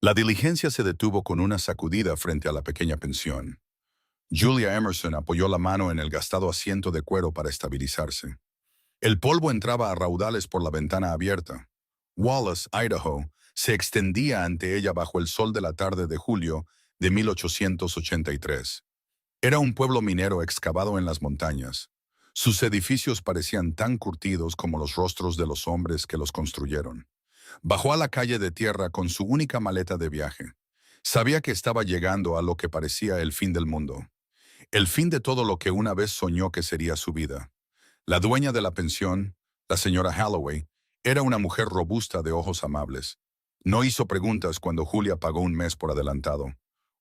La diligencia se detuvo con una sacudida frente a la pequeña pensión. Julia Emerson apoyó la mano en el gastado asiento de cuero para estabilizarse. El polvo entraba a raudales por la ventana abierta. Wallace, Idaho, se extendía ante ella bajo el sol de la tarde de julio de 1883. Era un pueblo minero excavado en las montañas. Sus edificios parecían tan curtidos como los rostros de los hombres que los construyeron. Bajó a la calle de tierra con su única maleta de viaje. Sabía que estaba llegando a lo que parecía el fin del mundo. El fin de todo lo que una vez soñó que sería su vida. La dueña de la pensión, la señora Holloway, era una mujer robusta de ojos amables. No hizo preguntas cuando Julia pagó un mes por adelantado.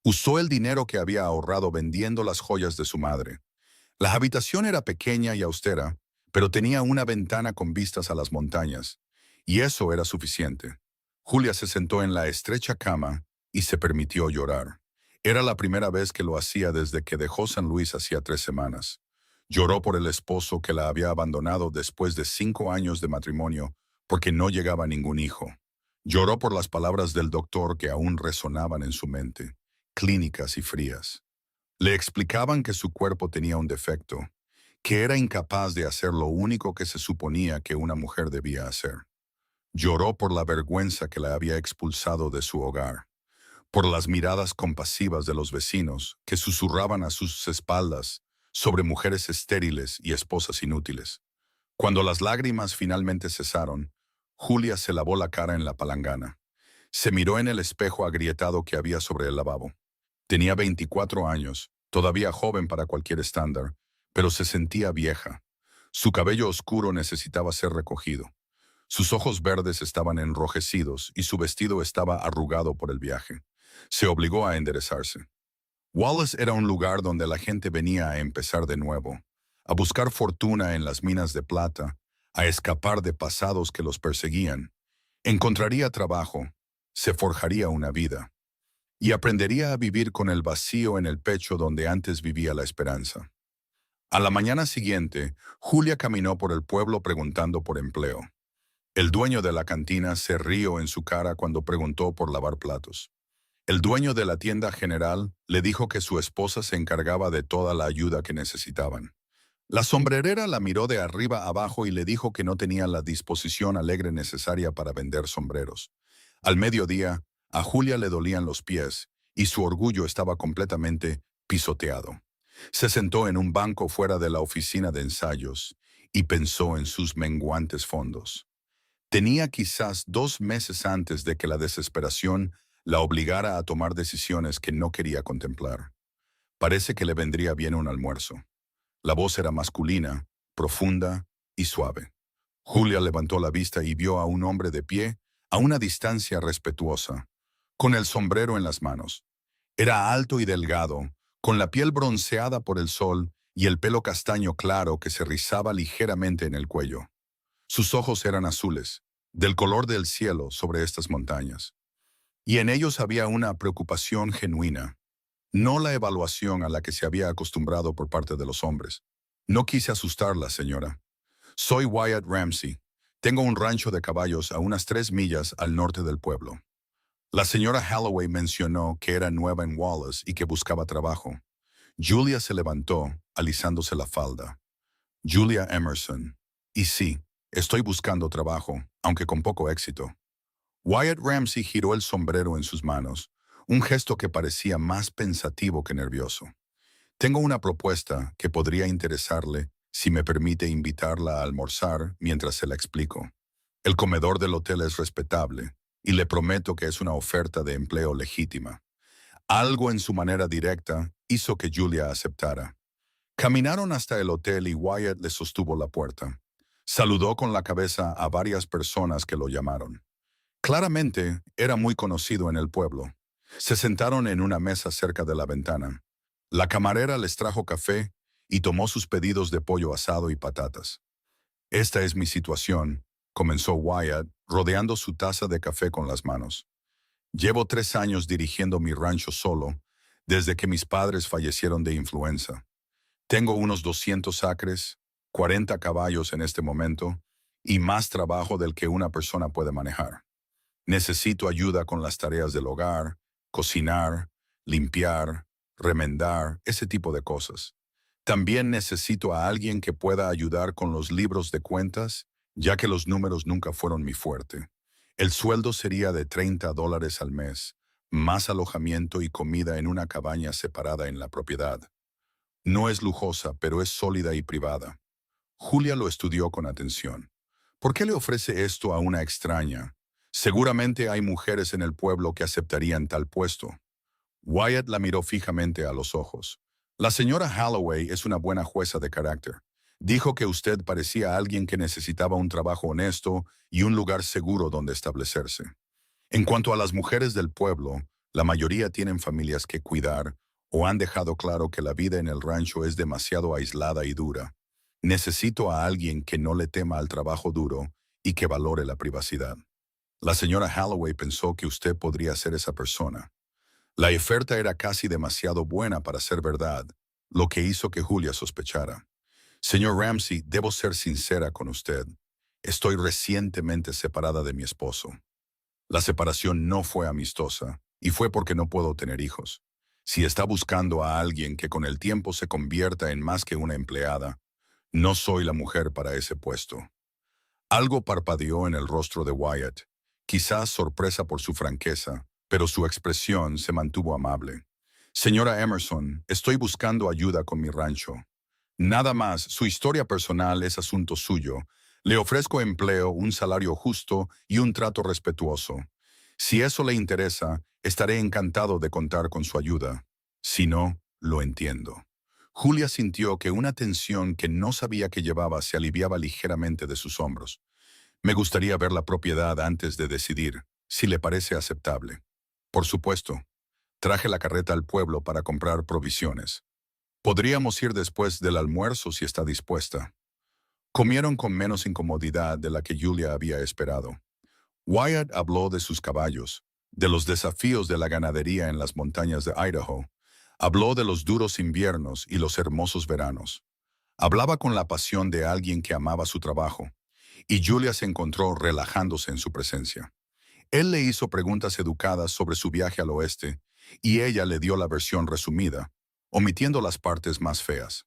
Usó el dinero que había ahorrado vendiendo las joyas de su madre. La habitación era pequeña y austera, pero tenía una ventana con vistas a las montañas, y eso era suficiente. Julia se sentó en la estrecha cama y se permitió llorar. Era la primera vez que lo hacía desde que dejó San Luis hacía 3 semanas. Lloró por el esposo que la había abandonado después de 5 años de matrimonio porque no llegaba ningún hijo. Lloró por las palabras del doctor que aún resonaban en su mente, clínicas y frías. Le explicaban que su cuerpo tenía un defecto, que era incapaz de hacer lo único que se suponía que una mujer debía hacer. Lloró por la vergüenza que la había expulsado de su hogar, por las miradas compasivas de los vecinos que susurraban a sus espaldas sobre mujeres estériles y esposas inútiles. Cuando las lágrimas finalmente cesaron, Julia se lavó la cara en la palangana. Se miró en el espejo agrietado que había sobre el lavabo. Tenía 24 años, todavía joven para cualquier estándar, pero se sentía vieja. Su cabello oscuro necesitaba ser recogido. Sus ojos verdes estaban enrojecidos y su vestido estaba arrugado por el viaje. Se obligó a enderezarse. Wallace era un lugar donde la gente venía a empezar de nuevo, a buscar fortuna en las minas de plata, a escapar de pasados que los perseguían. Encontraría trabajo, se forjaría una vida, y aprendería a vivir con el vacío en el pecho donde antes vivía la esperanza. A la mañana siguiente, Julia caminó por el pueblo preguntando por empleo. El dueño de la cantina se rió en su cara cuando preguntó por lavar platos. El dueño de la tienda general le dijo que su esposa se encargaba de toda la ayuda que necesitaban. La sombrerera la miró de arriba abajo y le dijo que no tenía la disposición alegre necesaria para vender sombreros. Al mediodía, a Julia le dolían los pies y su orgullo estaba completamente pisoteado. Se sentó en un banco fuera de la oficina de ensayos y pensó en sus menguantes fondos. Tenía quizás 2 meses antes de que la desesperación la obligara a tomar decisiones que no quería contemplar. Parece que le vendría bien un almuerzo. La voz era masculina, profunda y suave. Julia levantó la vista y vio a un hombre de pie, a una distancia respetuosa, con el sombrero en las manos. Era alto y delgado, con la piel bronceada por el sol y el pelo castaño claro que se rizaba ligeramente en el cuello. Sus ojos eran azules, del color del cielo sobre estas montañas. Y en ellos había una preocupación genuina, no la evaluación a la que se había acostumbrado por parte de los hombres. No quise asustarla, señora. Soy Wyatt Ramsey. Tengo un rancho de caballos a unas 3 millas al norte del pueblo. La señora Holloway mencionó que era nueva en Wallace y que buscaba trabajo. Julia se levantó, alisándose la falda. Julia Emerson. Y sí, estoy buscando trabajo, aunque con poco éxito. Wyatt Ramsey giró el sombrero en sus manos, un gesto que parecía más pensativo que nervioso. Tengo una propuesta que podría interesarle si me permite invitarla a almorzar mientras se la explico. El comedor del hotel es respetable y le prometo que es una oferta de empleo legítima. Algo en su manera directa hizo que Julia aceptara. Caminaron hasta el hotel y Wyatt le sostuvo la puerta. Saludó con la cabeza a varias personas que lo llamaron. Claramente, era muy conocido en el pueblo. Se sentaron en una mesa cerca de la ventana. La camarera les trajo café y tomó sus pedidos de pollo asado y patatas. Esta es mi situación, comenzó Wyatt, rodeando su taza de café con las manos. Llevo 3 años dirigiendo mi rancho solo, desde que mis padres fallecieron de influenza. Tengo unos 200 acres, 40 caballos en este momento, y más trabajo del que una persona puede manejar. Necesito ayuda con las tareas del hogar, cocinar, limpiar, remendar, ese tipo de cosas. También necesito a alguien que pueda ayudar con los libros de cuentas, ya que los números nunca fueron mi fuerte. El sueldo sería de $30 al mes, más alojamiento y comida en una cabaña separada en la propiedad. No es lujosa, pero es sólida y privada. Julia lo estudió con atención. ¿Por qué le ofrece esto a una extraña? Seguramente hay mujeres en el pueblo que aceptarían tal puesto. Wyatt la miró fijamente a los ojos. La señora Holloway es una buena jueza de carácter. Dijo que usted parecía alguien que necesitaba un trabajo honesto y un lugar seguro donde establecerse. En cuanto a las mujeres del pueblo, la mayoría tienen familias que cuidar o han dejado claro que la vida en el rancho es demasiado aislada y dura. Necesito a alguien que no le tema al trabajo duro y que valore la privacidad. La señora Holloway pensó que usted podría ser esa persona. La oferta era casi demasiado buena para ser verdad, lo que hizo que Julia sospechara. Señor Ramsey, debo ser sincera con usted. Estoy recientemente separada de mi esposo. La separación no fue amistosa, y fue porque no puedo tener hijos. Si está buscando a alguien que con el tiempo se convierta en más que una empleada, no soy la mujer para ese puesto. Algo parpadeó en el rostro de Wyatt, quizás sorpresa por su franqueza, pero su expresión se mantuvo amable. Señora Emerson, estoy buscando ayuda con mi rancho. Nada más, su historia personal es asunto suyo. Le ofrezco empleo, un salario justo y un trato respetuoso. Si eso le interesa, estaré encantado de contar con su ayuda. Si no, lo entiendo. Julia sintió que una tensión que no sabía que llevaba se aliviaba ligeramente de sus hombros. Me gustaría ver la propiedad antes de decidir, si le parece aceptable. Por supuesto, traje la carreta al pueblo para comprar provisiones. Podríamos ir después del almuerzo si está dispuesta. Comieron con menos incomodidad de la que Julia había esperado. Wyatt habló de sus caballos, de los desafíos de la ganadería en las montañas de Idaho. Habló de los duros inviernos y los hermosos veranos. Hablaba con la pasión de alguien que amaba su trabajo, y Julia se encontró relajándose en su presencia. Él le hizo preguntas educadas sobre su viaje al oeste, y ella le dio la versión resumida, omitiendo las partes más feas.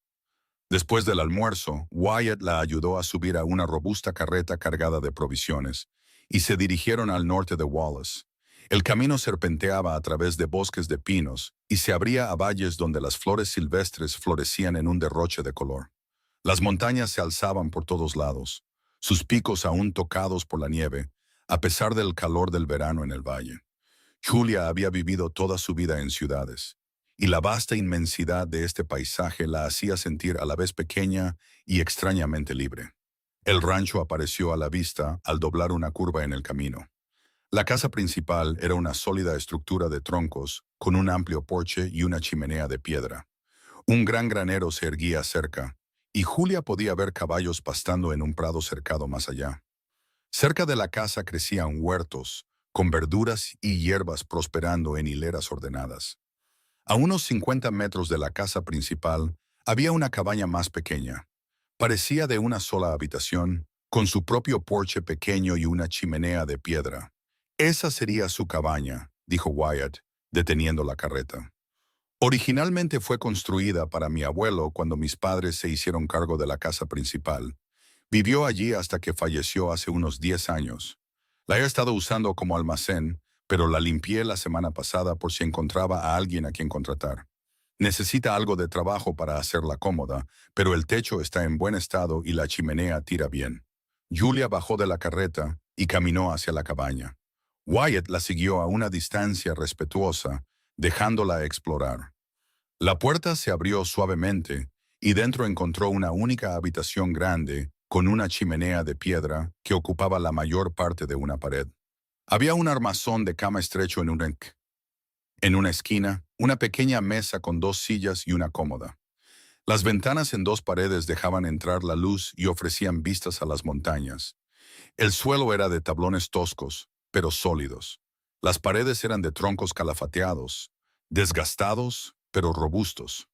Después del almuerzo, Wyatt la ayudó a subir a una robusta carreta cargada de provisiones, y se dirigieron al norte de Wallace. El camino serpenteaba a través de bosques de pinos y se abría a valles donde las flores silvestres florecían en un derroche de color. Las montañas se alzaban por todos lados, sus picos aún tocados por la nieve, a pesar del calor del verano en el valle. Julia había vivido toda su vida en ciudades, y la vasta inmensidad de este paisaje la hacía sentir a la vez pequeña y extrañamente libre. El rancho apareció a la vista al doblar una curva en el camino. La casa principal era una sólida estructura de troncos, con un amplio porche y una chimenea de piedra. Un gran granero se erguía cerca, y Julia podía ver caballos pastando en un prado cercado más allá. Cerca de la casa crecían huertos, con verduras y hierbas prosperando en hileras ordenadas. A unos 50 metros de la casa principal había una cabaña más pequeña. Parecía de una sola habitación, con su propio porche pequeño y una chimenea de piedra. Esa sería su cabaña, dijo Wyatt, deteniendo la carreta. Originalmente fue construida para mi abuelo cuando mis padres se hicieron cargo de la casa principal. Vivió allí hasta que falleció hace unos 10 años. La he estado usando como almacén, pero la limpié la semana pasada por si encontraba a alguien a quien contratar. Necesita algo de trabajo para hacerla cómoda, pero el techo está en buen estado y la chimenea tira bien. Julia bajó de la carreta y caminó hacia la cabaña. Wyatt la siguió a una distancia respetuosa, dejándola explorar. La puerta se abrió suavemente y dentro encontró una única habitación grande con una chimenea de piedra que ocupaba la mayor parte de una pared. Había un armazón de cama estrecho en una esquina, una pequeña mesa con 2 sillas y una cómoda. Las ventanas en 2 paredes dejaban entrar la luz y ofrecían vistas a las montañas. El suelo era de tablones toscos, pero sólidos. Las paredes eran de troncos calafateados, desgastados, pero robustos.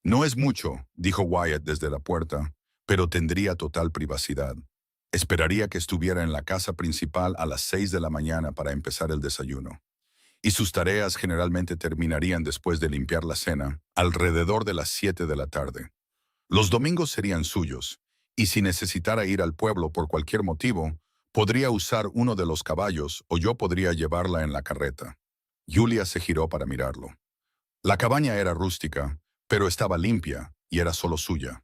No es mucho, dijo Wyatt desde la puerta, pero tendría total privacidad. Esperaría que estuviera en la casa principal a las 6 de la mañana para empezar el desayuno, y sus tareas generalmente terminarían después de limpiar la cena, alrededor de las 7 de la tarde. Los domingos serían suyos, y si necesitara ir al pueblo por cualquier motivo, podría usar uno de los caballos o yo podría llevarla en la carreta. Julia se giró para mirarlo. La cabaña era rústica, pero estaba limpia y era solo suya.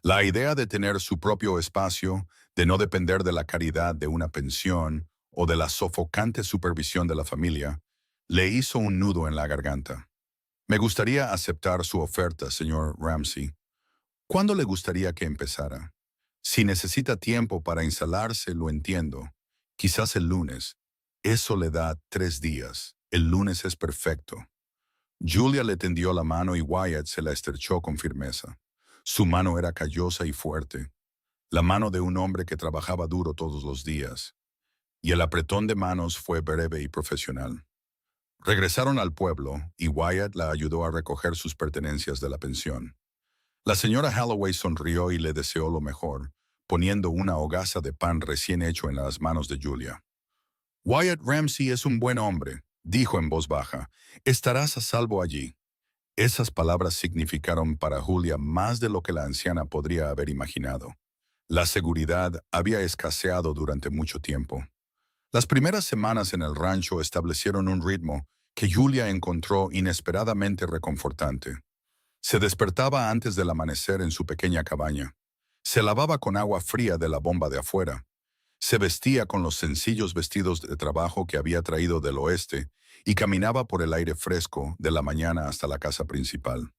La idea de tener su propio espacio, de no depender de la caridad de una pensión o de la sofocante supervisión de la familia, le hizo un nudo en la garganta. Me gustaría aceptar su oferta, señor Ramsey. ¿Cuándo le gustaría que empezara? Si necesita tiempo para instalarse, lo entiendo. Quizás el lunes. Eso le da 3 días. El lunes es perfecto. Julia le tendió la mano y Wyatt se la estrechó con firmeza. Su mano era callosa y fuerte, la mano de un hombre que trabajaba duro todos los días, y el apretón de manos fue breve y profesional. Regresaron al pueblo y Wyatt la ayudó a recoger sus pertenencias de la pensión. La señora Holloway sonrió y le deseó lo mejor, poniendo una hogaza de pan recién hecho en las manos de Julia. Wyatt Ramsey es un buen hombre, dijo en voz baja. Estarás a salvo allí. Esas palabras significaron para Julia más de lo que la anciana podría haber imaginado. La seguridad había escaseado durante mucho tiempo. Las primeras semanas en el rancho establecieron un ritmo que Julia encontró inesperadamente reconfortante. Se despertaba antes del amanecer en su pequeña cabaña. Se lavaba con agua fría de la bomba de afuera. Se vestía con los sencillos vestidos de trabajo que había traído del oeste y caminaba por el aire fresco de la mañana hasta la casa principal.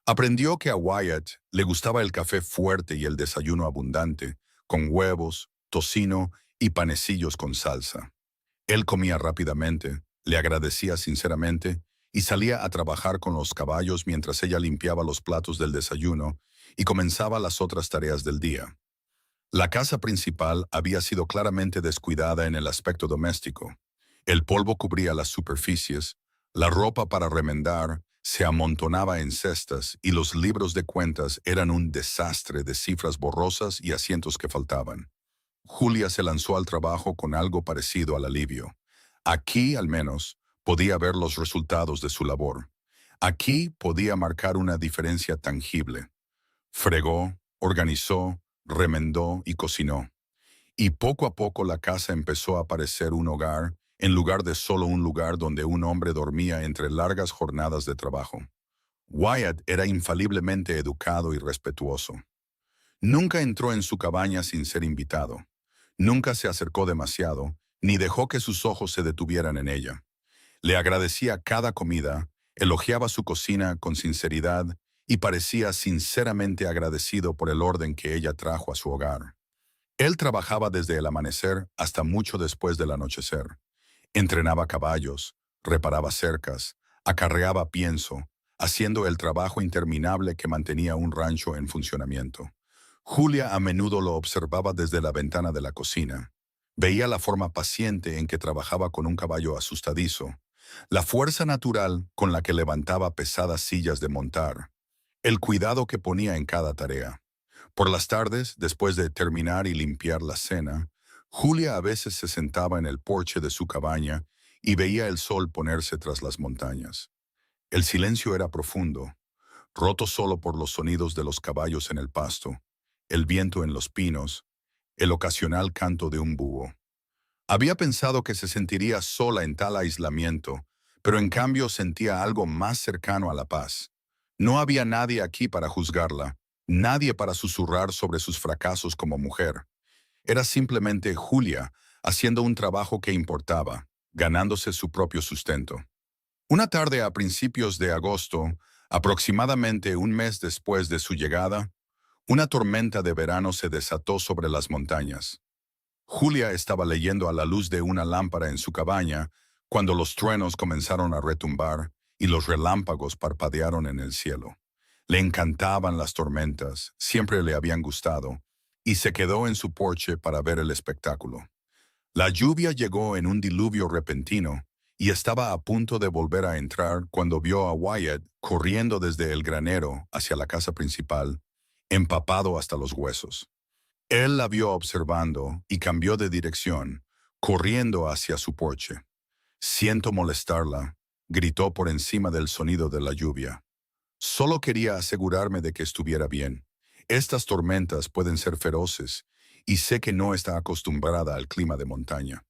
Aprendió que a Wyatt le gustaba el café fuerte y el desayuno abundante, con huevos, tocino y panecillos con salsa. Él comía rápidamente, le agradecía sinceramente y salía a trabajar con los caballos mientras ella limpiaba los platos del desayuno y comenzaba las otras tareas del día. La casa principal había sido claramente descuidada en el aspecto doméstico. El polvo cubría las superficies, la ropa para remendar se amontonaba en cestas y los libros de cuentas eran un desastre de cifras borrosas y asientos que faltaban. Julia se lanzó al trabajo con algo parecido al alivio. Aquí, al menos, podía ver los resultados de su labor. Aquí podía marcar una diferencia tangible. Fregó, organizó, remendó y cocinó. Y poco a poco la casa empezó a parecer un hogar, en lugar de solo un lugar donde un hombre dormía entre largas jornadas de trabajo. Wyatt era infaliblemente educado y respetuoso. Nunca entró en su cabaña sin ser invitado. Nunca se acercó demasiado, ni dejó que sus ojos se detuvieran en ella. Le agradecía cada comida, elogiaba su cocina con sinceridad y parecía sinceramente agradecido por el orden que ella trajo a su hogar. Él trabajaba desde el amanecer hasta mucho después del anochecer. Entrenaba caballos, reparaba cercas, acarreaba pienso, haciendo el trabajo interminable que mantenía un rancho en funcionamiento. Julia a menudo lo observaba desde la ventana de la cocina. Veía la forma paciente en que trabajaba con un caballo asustadizo, la fuerza natural con la que levantaba pesadas sillas de montar, el cuidado que ponía en cada tarea. Por las tardes, después de terminar y limpiar la cena, Julia a veces se sentaba en el porche de su cabaña y veía el sol ponerse tras las montañas. El silencio era profundo, roto solo por los sonidos de los caballos en el pasto, el viento en los pinos, el ocasional canto de un búho. Había pensado que se sentiría sola en tal aislamiento, pero en cambio sentía algo más cercano a la paz. No había nadie aquí para juzgarla, nadie para susurrar sobre sus fracasos como mujer. Era simplemente Julia haciendo un trabajo que importaba, ganándose su propio sustento. Una tarde a principios de agosto, aproximadamente un mes después de su llegada, una tormenta de verano se desató sobre las montañas. Julia estaba leyendo a la luz de una lámpara en su cabaña cuando los truenos comenzaron a retumbar y los relámpagos parpadearon en el cielo. Le encantaban las tormentas, siempre le habían gustado, y se quedó en su porche para ver el espectáculo. La lluvia llegó en un diluvio repentino y estaba a punto de volver a entrar cuando vio a Wyatt corriendo desde el granero hacia la casa principal, empapado hasta los huesos. Él la vio observando y cambió de dirección, corriendo hacia su porche. «Siento molestarla», gritó por encima del sonido de la lluvia. «Solo quería asegurarme de que estuviera bien. Estas tormentas pueden ser feroces, y sé que no está acostumbrada al clima de montaña».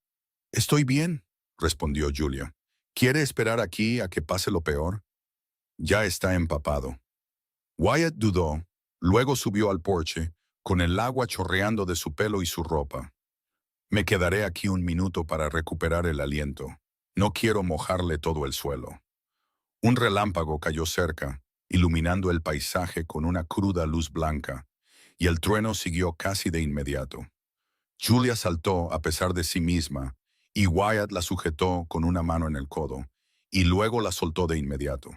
«Estoy bien», respondió Julia. «¿Quiere esperar aquí a que pase lo peor?» «Ya está empapado». Wyatt dudó, luego subió al porche, con el agua chorreando de su pelo y su ropa. «Me quedaré aquí un minuto para recuperar el aliento. No quiero mojarle todo el suelo». Un relámpago cayó cerca, iluminando el paisaje con una cruda luz blanca, y el trueno siguió casi de inmediato. Julia saltó a pesar de sí misma, y Wyatt la sujetó con una mano en el codo, y luego la soltó de inmediato.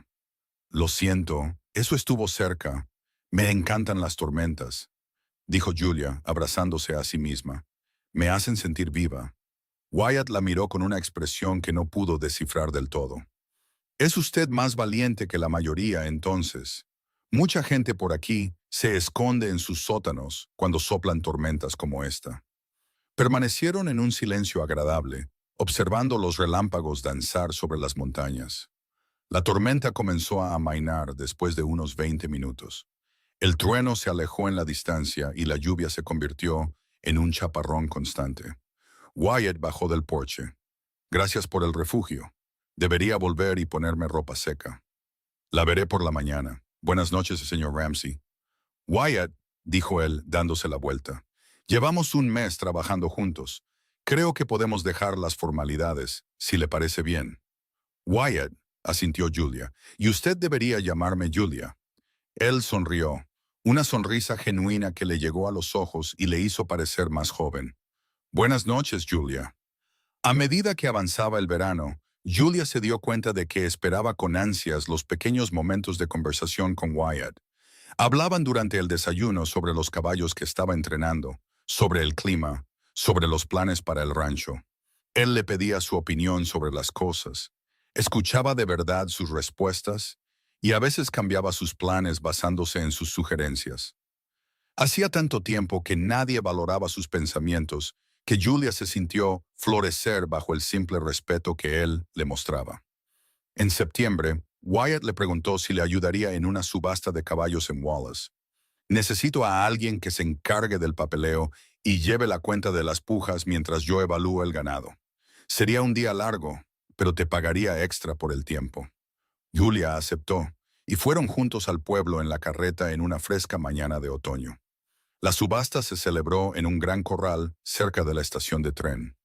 «Lo siento, eso estuvo cerca. Me encantan las tormentas», dijo Julia, abrazándose a sí misma. «Me hacen sentir viva». Wyatt la miró con una expresión que no pudo descifrar del todo. «Es usted más valiente que la mayoría, entonces. Mucha gente por aquí se esconde en sus sótanos cuando soplan tormentas como esta». Permanecieron en un silencio agradable, observando los relámpagos danzar sobre las montañas. La tormenta comenzó a amainar después de unos 20 minutos. El trueno se alejó en la distancia y la lluvia se convirtió en un chaparrón constante. Wyatt bajó del porche. «Gracias por el refugio. Debería volver y ponerme ropa seca. La veré por la mañana. Buenas noches, señor Ramsey». «Wyatt», dijo él, dándose la vuelta. «Llevamos un mes trabajando juntos. Creo que podemos dejar las formalidades, si le parece bien». «Wyatt», asintió Julia, «y usted debería llamarme Julia». Él sonrió, una sonrisa genuina que le llegó a los ojos y le hizo parecer más joven. «Buenas noches, Julia». A medida que avanzaba el verano, Julia se dio cuenta de que esperaba con ansias los pequeños momentos de conversación con Wyatt. Hablaban durante el desayuno sobre los caballos que estaba entrenando, sobre el clima, sobre los planes para el rancho. Él le pedía su opinión sobre las cosas, escuchaba de verdad sus respuestas y a veces cambiaba sus planes basándose en sus sugerencias. Hacía tanto tiempo que nadie valoraba sus pensamientos que Julia se sintió florecer bajo el simple respeto que él le mostraba. En septiembre, Wyatt le preguntó si le ayudaría en una subasta de caballos en Wallace. «Necesito a alguien que se encargue del papeleo y lleve la cuenta de las pujas mientras yo evalúo el ganado. Sería un día largo, pero te pagaría extra por el tiempo». Julia aceptó, y fueron juntos al pueblo en la carreta en una fresca mañana de otoño. La subasta se celebró en un gran corral cerca de la estación de tren.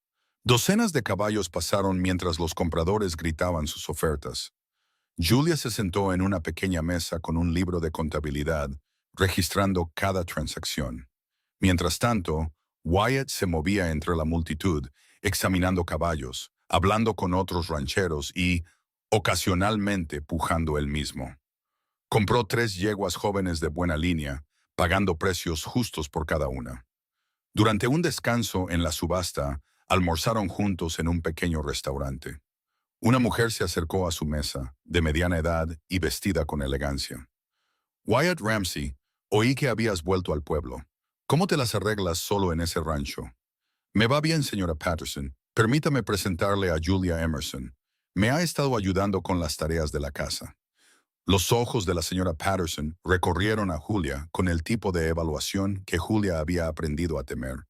Docenas de caballos pasaron mientras los compradores gritaban sus ofertas. Julia se sentó en una pequeña mesa con un libro de contabilidad, registrando cada transacción. Mientras tanto, Wyatt se movía entre la multitud, examinando caballos, hablando con otros rancheros y, ocasionalmente, pujando él mismo. Compró 3 yeguas jóvenes de buena línea, pagando precios justos por cada una. Durante un descanso en la subasta, almorzaron juntos en un pequeño restaurante. Una mujer se acercó a su mesa, de mediana edad y vestida con elegancia. «Wyatt Ramsey, oí que habías vuelto al pueblo. ¿Cómo te las arreglas solo en ese rancho?» «Me va bien, señora Patterson. Permítame presentarle a Julia Emerson. Me ha estado ayudando con las tareas de la casa». Los ojos de la señora Patterson recorrieron a Julia con el tipo de evaluación que Julia había aprendido a temer.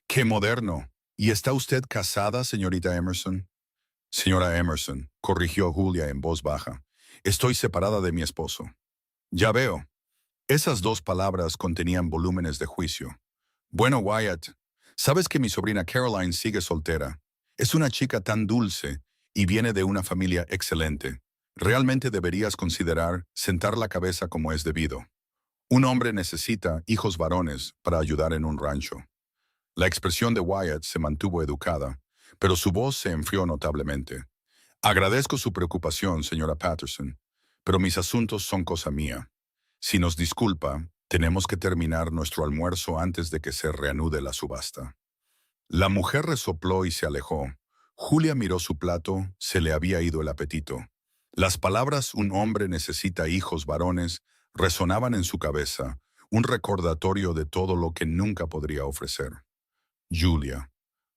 «¡Qué moderno! ¿Y está usted casada, señorita Emerson?» «Señora Emerson», corrigió Julia en voz baja, «estoy separada de mi esposo». «Ya veo». Esas 2 palabras contenían volúmenes de juicio. «Bueno, Wyatt, sabes que mi sobrina Caroline sigue soltera. Es una chica tan dulce y viene de una familia excelente. Realmente deberías considerar sentar la cabeza como es debido. Un hombre necesita hijos varones para ayudar en un rancho». La expresión de Wyatt se mantuvo educada, pero su voz se enfrió notablemente. «Agradezco su preocupación, señora Patterson, pero mis asuntos son cosa mía. Si nos disculpa, tenemos que terminar nuestro almuerzo antes de que se reanude la subasta». La mujer resopló y se alejó. Julia miró su plato, se le había ido el apetito. Las palabras «un hombre necesita hijos varones» resonaban en su cabeza, un recordatorio de todo lo que nunca podría ofrecer. Julia.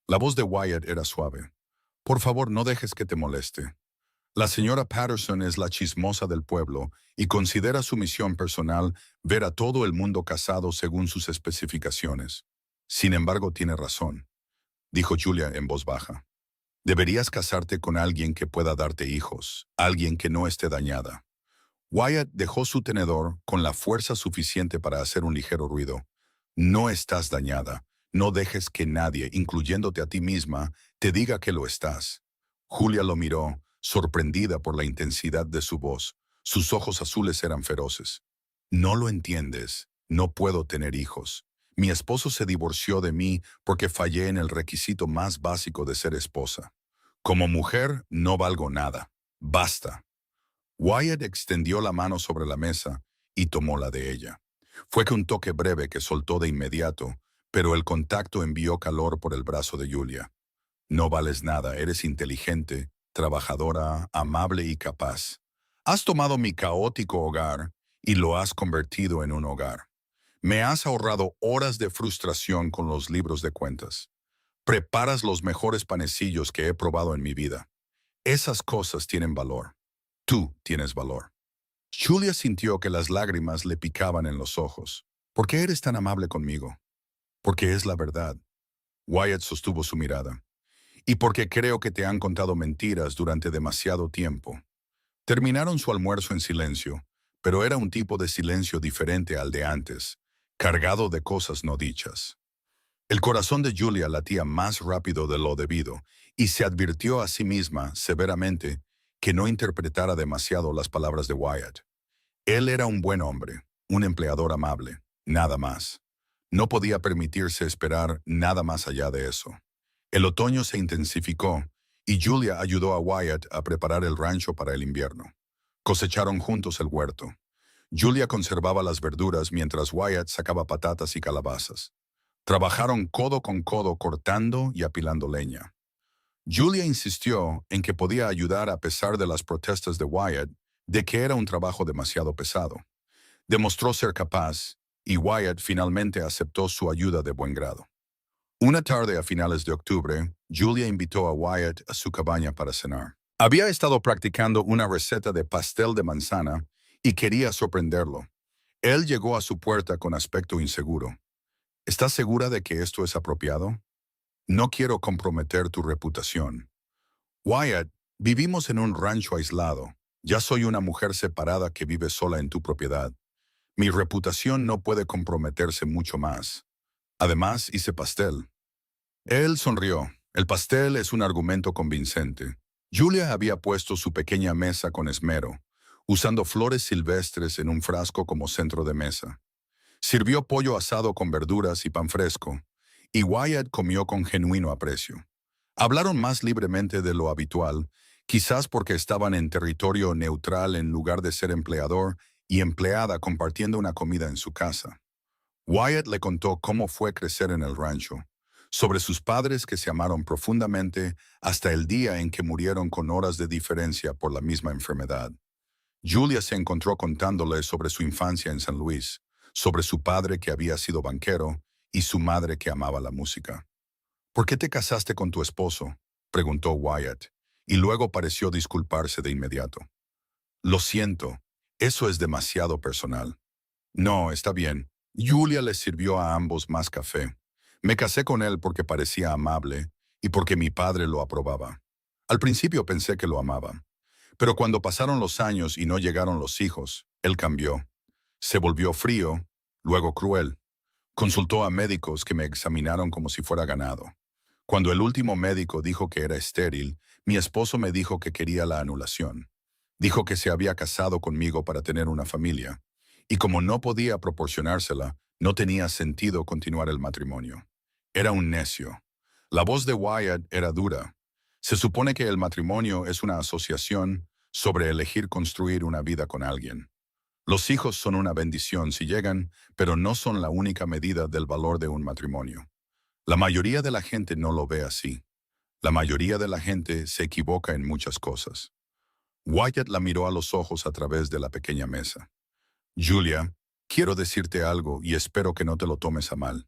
La voz de Wyatt era suave. Por favor, no dejes que te moleste. La señora Patterson es la chismosa del pueblo y considera su misión personal ver a todo el mundo casado según sus especificaciones. Sin embargo, tiene razón, dijo Julia en voz baja. Deberías casarte con alguien que pueda darte hijos, alguien que no esté dañada. Wyatt dejó su tenedor con la fuerza suficiente para hacer un ligero ruido. No estás dañada. No dejes que nadie, incluyéndote a ti misma, te diga que lo estás. Julia lo miró, sorprendida por la intensidad de su voz. Sus ojos azules eran feroces. No lo entiendes. No puedo tener hijos. Mi esposo se divorció de mí porque fallé en el requisito más básico de ser esposa. Como mujer, no valgo nada. Basta. Wyatt extendió la mano sobre la mesa y tomó la de ella. Fue que un toque breve que soltó de inmediato, pero el contacto envió calor por el brazo de Julia. No vales nada, eres inteligente, trabajadora, amable y capaz. Has tomado mi caótico hogar y lo has convertido en un hogar. Me has ahorrado horas de frustración con los libros de cuentas. Preparas los mejores panecillos que he probado en mi vida. Esas cosas tienen valor. Tú tienes valor. Julia sintió que las lágrimas le picaban en los ojos. ¿Por qué eres tan amable conmigo? Porque es la verdad. Wyatt sostuvo su mirada. Y porque creo que te han contado mentiras durante demasiado tiempo. Terminaron su almuerzo en silencio, pero era un tipo de silencio diferente al de antes, cargado de cosas no dichas. El corazón de Julia latía más rápido de lo debido, y se advirtió a sí misma, severamente, que no interpretara demasiado las palabras de Wyatt. Él era un buen hombre, un empleador amable, nada más. No podía permitirse esperar nada más allá de eso. El otoño se intensificó, y Julia ayudó a Wyatt a preparar el rancho para el invierno. Cosecharon juntos el huerto. Julia conservaba las verduras mientras Wyatt sacaba patatas y calabazas. Trabajaron codo con codo cortando y apilando leña. Julia insistió en que podía ayudar a pesar de las protestas de Wyatt de que era un trabajo demasiado pesado. Demostró ser capaz, y Wyatt finalmente aceptó su ayuda de buen grado. Una tarde a finales de octubre, Julia invitó a Wyatt a su cabaña para cenar. Había estado practicando una receta de pastel de manzana y quería sorprenderlo. Él llegó a su puerta con aspecto inseguro. ¿Estás segura de que esto es apropiado? No quiero comprometer tu reputación. Wyatt, vivimos en un rancho aislado. Ya soy una mujer separada que vive sola en tu propiedad. Mi reputación no puede comprometerse mucho más. Además, hice pastel. Él sonrió. El pastel es un argumento convincente. Julia había puesto su pequeña mesa con esmero, usando flores silvestres en un frasco como centro de mesa. Sirvió pollo asado con verduras y pan fresco, y Wyatt comió con genuino aprecio. Hablaron más libremente de lo habitual, quizás porque estaban en territorio neutral en lugar de ser empleador y empleada compartiendo una comida en su casa. Wyatt le contó cómo fue crecer en el rancho, sobre sus padres que se amaron profundamente hasta el día en que murieron con horas de diferencia por la misma enfermedad. Julia se encontró contándole sobre su infancia en San Luis, sobre su padre que había sido banquero y su madre que amaba la música. ¿Por qué te casaste con tu esposo?, preguntó Wyatt, y luego pareció disculparse de inmediato. Lo siento, eso es demasiado personal. No, está bien. Julia les sirvió a ambos más café. Me casé con él porque parecía amable y porque mi padre lo aprobaba. Al principio pensé que lo amaba, pero cuando pasaron los años y no llegaron los hijos, él cambió. Se volvió frío, luego cruel. Consultó a médicos que me examinaron como si fuera ganado. Cuando el último médico dijo que era estéril, mi esposo me dijo que quería la anulación. Dijo que se había casado conmigo para tener una familia, y como no podía proporcionársela, no tenía sentido continuar el matrimonio. Era un necio. La voz de Wyatt era dura. Se supone que el matrimonio es una asociación sobre elegir construir una vida con alguien. Los hijos son una bendición si llegan, pero no son la única medida del valor de un matrimonio. La mayoría de la gente no lo ve así. La mayoría de la gente se equivoca en muchas cosas. Wyatt la miró a los ojos a través de la pequeña mesa. Julia, Quiero decirte algo y espero que no te lo tomes a mal.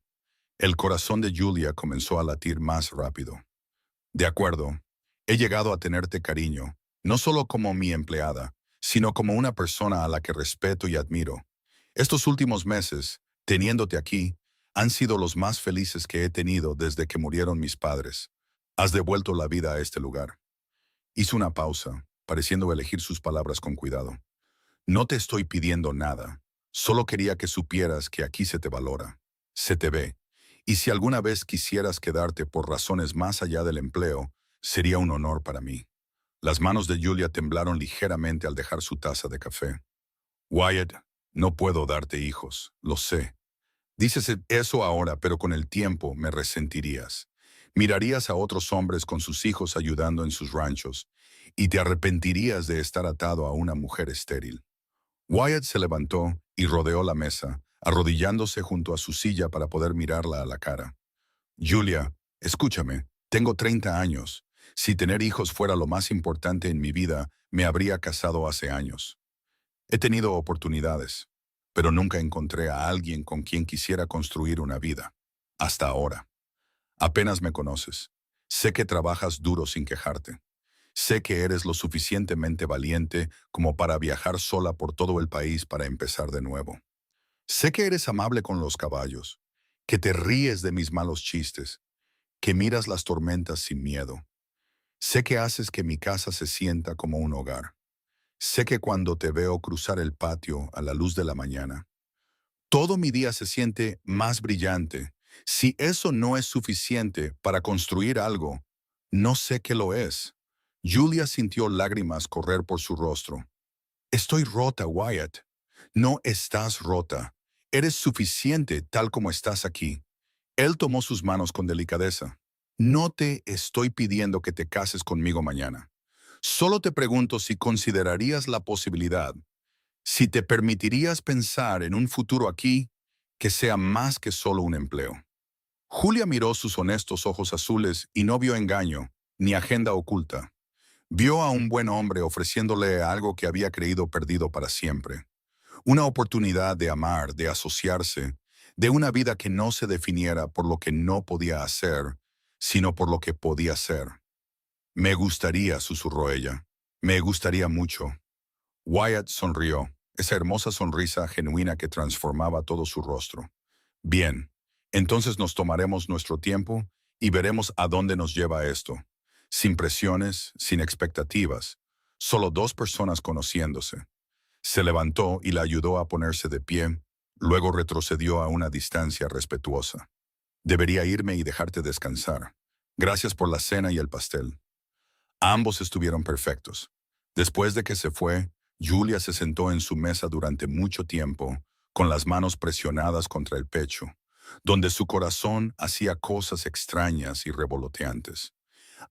El corazón de Julia comenzó a latir más rápido. De acuerdo, he llegado a tenerte cariño, no solo como mi empleada, sino como una persona a la que respeto y admiro. Estos últimos meses, teniéndote aquí, han sido los más felices que he tenido desde que murieron mis padres. Has devuelto la vida a este lugar. Hizo una pausa, pareciendo elegir sus palabras con cuidado. No te estoy pidiendo nada. Solo quería que supieras que aquí se te valora, se te ve. Y si alguna vez quisieras quedarte por razones más allá del empleo, sería un honor para mí. Las manos de Julia temblaron ligeramente al dejar su taza de café. Wyatt, no puedo darte hijos, lo sé. Dices eso ahora, pero con el tiempo me resentirías. Mirarías a otros hombres con sus hijos ayudando en sus ranchos, y te arrepentirías de estar atado a una mujer estéril. Wyatt se levantó y rodeó la mesa, arrodillándose junto a su silla para poder mirarla a la cara. Julia, escúchame, tengo 30 años. Si tener hijos fuera lo más importante en mi vida, me habría casado hace años. He tenido oportunidades, pero nunca encontré a alguien con quien quisiera construir una vida. Hasta ahora. Apenas me conoces. Sé que trabajas duro sin quejarte. Sé que eres lo suficientemente valiente como para viajar sola por todo el país para empezar de nuevo. Sé que eres amable con los caballos, que te ríes de mis malos chistes, que miras las tormentas sin miedo. Sé que haces que mi casa se sienta como un hogar. Sé que cuando te veo cruzar el patio a la luz de la mañana, todo mi día se siente más brillante. Si eso no es suficiente para construir algo, no sé qué lo es. Julia sintió lágrimas correr por su rostro. Estoy rota, Wyatt. No estás rota. Eres suficiente tal como estás aquí. Él tomó sus manos con delicadeza. No te estoy pidiendo que te cases conmigo mañana. Solo te pregunto si considerarías la posibilidad, si te permitirías pensar en un futuro aquí que sea más que solo un empleo. Julia miró sus honestos ojos azules y no vio engaño, ni agenda oculta. Vio a un buen hombre ofreciéndole algo que había creído perdido para siempre. Una oportunidad de amar, de asociarse, de una vida que no se definiera por lo que no podía hacer, sino por lo que podía ser. Me gustaría, susurró ella. Me gustaría mucho. Wyatt sonrió, esa hermosa sonrisa genuina que transformaba todo su rostro. Bien, entonces nos tomaremos nuestro tiempo y veremos a dónde nos lleva esto. Sin presiones, sin expectativas, solo dos personas conociéndose. Se levantó y la ayudó a ponerse de pie, luego retrocedió a una distancia respetuosa. Debería irme y dejarte descansar. Gracias por la cena y el pastel. Ambos estuvieron perfectos. Después de que se fue, Julia se sentó en su mesa durante mucho tiempo, con las manos presionadas contra el pecho, donde su corazón hacía cosas extrañas y revoloteantes.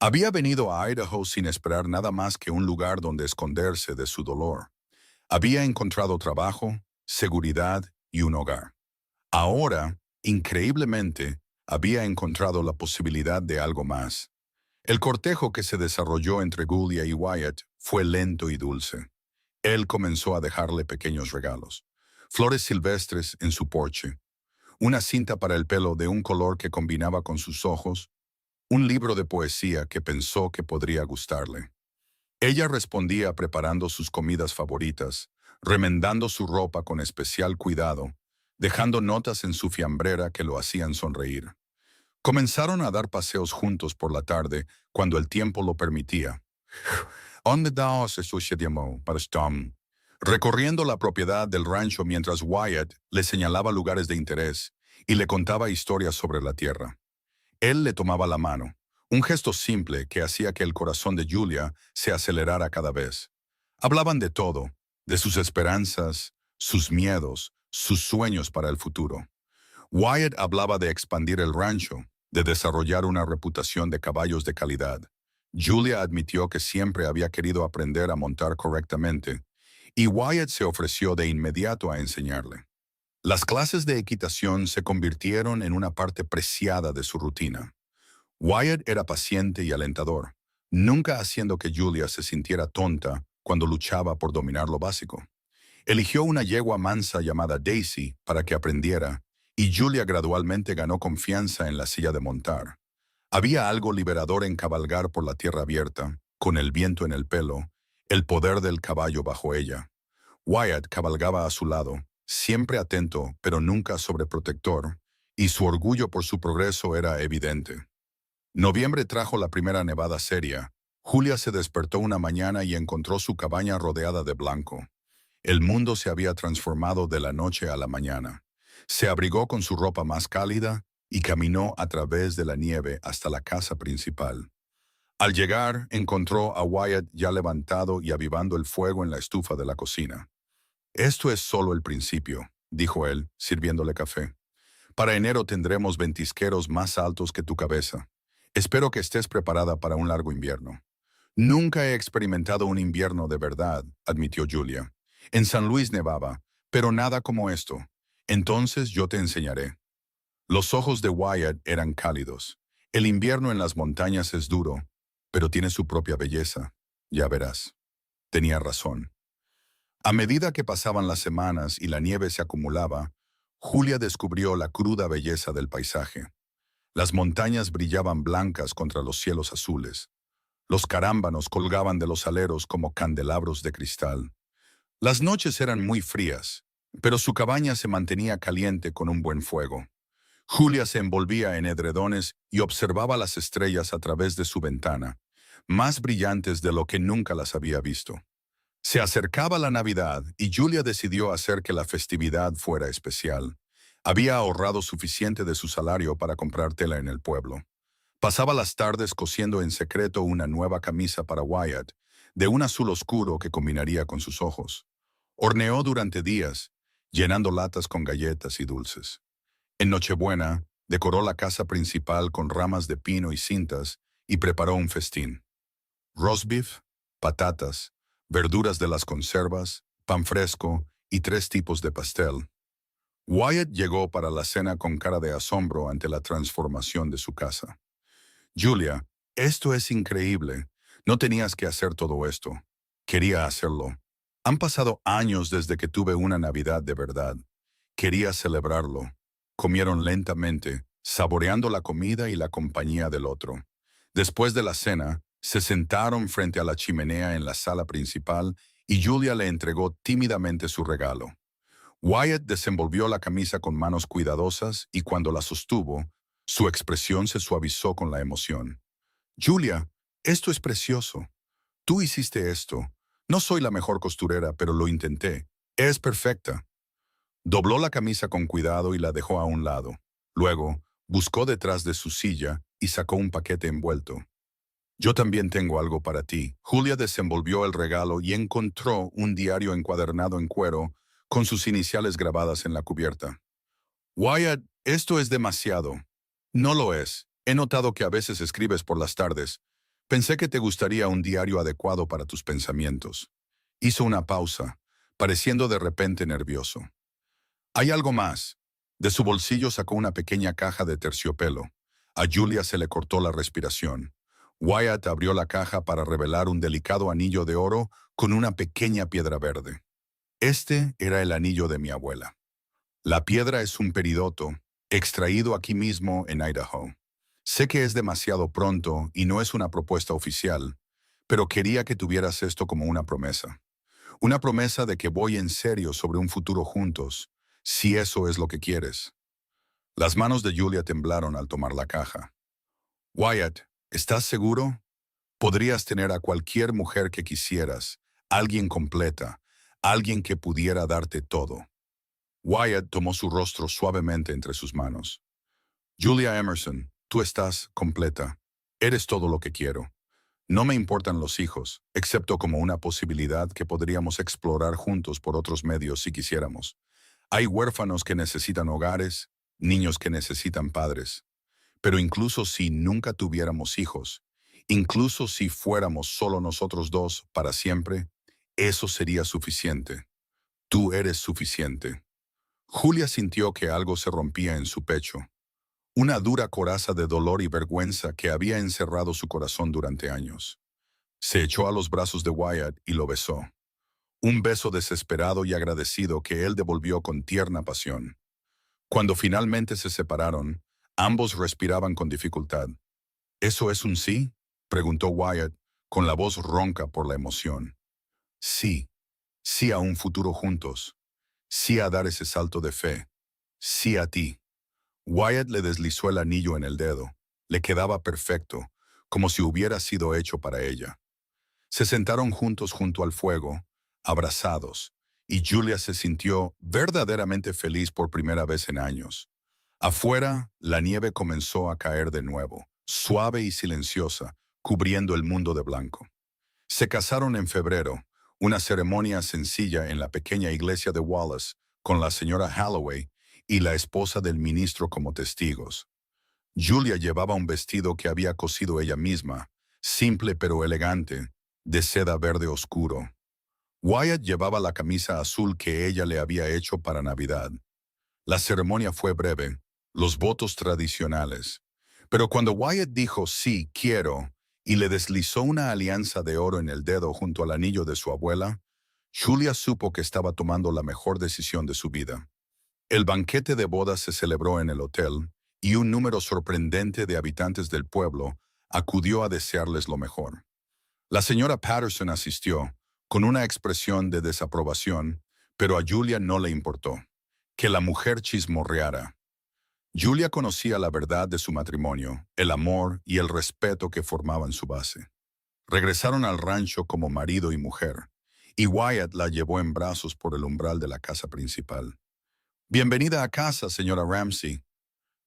Había venido a Idaho sin esperar nada más que un lugar donde esconderse de su dolor. Había encontrado trabajo, seguridad y un hogar. Ahora, increíblemente, había encontrado la posibilidad de algo más. El cortejo que se desarrolló entre Julia y Wyatt fue lento y dulce. Él comenzó a dejarle pequeños regalos. Flores silvestres en su porche, una cinta para el pelo de un color que combinaba con sus ojos, un libro de poesía que pensó que podría gustarle. Ella respondía preparando sus comidas favoritas, remendando su ropa con especial cuidado, dejando notas en su fiambrera que lo hacían sonreír. Comenzaron a dar paseos juntos por la tarde cuando el tiempo lo permitía. Recorriendo la propiedad del rancho mientras Wyatt le señalaba lugares de interés y le contaba historias sobre la tierra. Él le tomaba la mano, un gesto simple que hacía que el corazón de Julia se acelerara cada vez. Hablaban de todo, de sus esperanzas, sus miedos, sus sueños para el futuro. Wyatt hablaba de expandir el rancho, de desarrollar una reputación de caballos de calidad. Julia admitió que siempre había querido aprender a montar correctamente, y Wyatt se ofreció de inmediato a enseñarle. Las clases de equitación se convirtieron en una parte preciada de su rutina. Wyatt era paciente y alentador, nunca haciendo que Julia se sintiera tonta cuando luchaba por dominar lo básico. Eligió una yegua mansa llamada Daisy para que aprendiera, y Julia gradualmente ganó confianza en la silla de montar. Había algo liberador en cabalgar por la tierra abierta, con el viento en el pelo, el poder del caballo bajo ella. Wyatt cabalgaba a su lado, siempre atento, pero nunca sobreprotector, y su orgullo por su progreso era evidente. Noviembre trajo la primera nevada seria. Julia se despertó una mañana y encontró su cabaña rodeada de blanco. El mundo se había transformado de la noche a la mañana. Se abrigó con su ropa más cálida y caminó a través de la nieve hasta la casa principal. Al llegar, encontró a Wyatt ya levantado y avivando el fuego en la estufa de la cocina. «Esto es solo el principio», dijo él, sirviéndole café. «Para enero tendremos ventisqueros más altos que tu cabeza. Espero que estés preparada para un largo invierno». «Nunca he experimentado un invierno de verdad», admitió Julia. «En San Luis nevaba, pero nada como esto. Entonces yo te enseñaré». Los ojos de Wyatt eran cálidos. «El invierno en las montañas es duro, pero tiene su propia belleza. Ya verás». Tenía razón. A medida que pasaban las semanas y la nieve se acumulaba, Julia descubrió la cruda belleza del paisaje. Las montañas brillaban blancas contra los cielos azules. Los carámbanos colgaban de los aleros como candelabros de cristal. Las noches eran muy frías, pero su cabaña se mantenía caliente con un buen fuego. Julia se envolvía en edredones y observaba las estrellas a través de su ventana, más brillantes de lo que nunca las había visto. Se acercaba la Navidad y Julia decidió hacer que la festividad fuera especial. Había ahorrado suficiente de su salario para comprar tela en el pueblo. Pasaba las tardes cosiendo en secreto una nueva camisa para Wyatt, de un azul oscuro que combinaría con sus ojos. Horneó durante días, llenando latas con galletas y dulces. En Nochebuena, decoró la casa principal con ramas de pino y cintas y preparó un festín. Roast beef, patatas, verduras de las conservas, pan fresco y 3 tipos de pastel. Wyatt llegó para la cena con cara de asombro ante la transformación de su casa. «Julia, esto es increíble. No tenías que hacer todo esto. Quería hacerlo. Han pasado años desde que tuve una Navidad de verdad. Quería celebrarlo». Comieron lentamente, saboreando la comida y la compañía del otro. Después de la cena, se sentaron frente a la chimenea en la sala principal y Julia le entregó tímidamente su regalo. Wyatt desenvolvió la camisa con manos cuidadosas y cuando la sostuvo, su expresión se suavizó con la emoción. «Julia, esto es precioso. Tú hiciste esto. No soy la mejor costurera, pero lo intenté. Es perfecta». Dobló la camisa con cuidado y la dejó a un lado. Luego, buscó detrás de su silla y sacó un paquete envuelto. «Yo también tengo algo para ti». Julia desenvolvió el regalo y encontró un diario encuadernado en cuero con sus iniciales grabadas en la cubierta. «Wyatt, esto es demasiado». «No lo es. He notado que a veces escribes por las tardes. Pensé que te gustaría un diario adecuado para tus pensamientos». Hizo una pausa, pareciendo de repente nervioso. «Hay algo más». De su bolsillo sacó una pequeña caja de terciopelo. A Julia se le cortó la respiración. Wyatt abrió la caja para revelar un delicado anillo de oro con una pequeña piedra verde. Este era el anillo de mi abuela. La piedra es un peridoto, extraído aquí mismo en Idaho. Sé que es demasiado pronto y no es una propuesta oficial, pero quería que tuvieras esto como una promesa. Una promesa de que voy en serio sobre un futuro juntos, si eso es lo que quieres. Las manos de Julia temblaron al tomar la caja. «Wyatt, ¿estás seguro? Podrías tener a cualquier mujer que quisieras, alguien completa, alguien que pudiera darte todo». Wyatt tomó su rostro suavemente entre sus manos. «Julia Emerson, tú estás completa. Eres todo lo que quiero. No me importan los hijos, excepto como una posibilidad que podríamos explorar juntos por otros medios si quisiéramos. Hay huérfanos que necesitan hogares, niños que necesitan padres. Pero incluso si nunca tuviéramos hijos, incluso si fuéramos solo nosotros dos para siempre, eso sería suficiente. Tú eres suficiente». Julia sintió que algo se rompía en su pecho. Una dura coraza de dolor y vergüenza que había encerrado su corazón durante años. Se echó a los brazos de Wyatt y lo besó. Un beso desesperado y agradecido que él devolvió con tierna pasión. Cuando finalmente se separaron, ambos respiraban con dificultad. ¿Eso es un sí?, preguntó Wyatt, con la voz ronca por la emoción. Sí, sí a un futuro juntos. Sí a dar ese salto de fe. Sí a ti. Wyatt le deslizó el anillo en el dedo. Le quedaba perfecto, como si hubiera sido hecho para ella. Se sentaron juntos junto al fuego, abrazados, y Julia se sintió verdaderamente feliz por primera vez en años. Afuera, la nieve comenzó a caer de nuevo, suave y silenciosa, cubriendo el mundo de blanco. Se casaron en febrero, una ceremonia sencilla en la pequeña iglesia de Wallace, con la señora Holloway y la esposa del ministro como testigos. Julia llevaba un vestido que había cosido ella misma, simple pero elegante, de seda verde oscuro. Wyatt llevaba la camisa azul que ella le había hecho para Navidad. La ceremonia fue breve, los votos tradicionales. Pero cuando Wyatt dijo sí, quiero, y le deslizó una alianza de oro en el dedo junto al anillo de su abuela, Julia supo que estaba tomando la mejor decisión de su vida. El banquete de bodas se celebró en el hotel, y un número sorprendente de habitantes del pueblo acudió a desearles lo mejor. La señora Patterson asistió, con una expresión de desaprobación, pero a Julia no le importó. Que la mujer chismorreara. Julia conocía la verdad de su matrimonio, el amor y el respeto que formaban su base. Regresaron al rancho como marido y mujer, y Wyatt la llevó en brazos por el umbral de la casa principal. «Bienvenida a casa, señora Ramsey».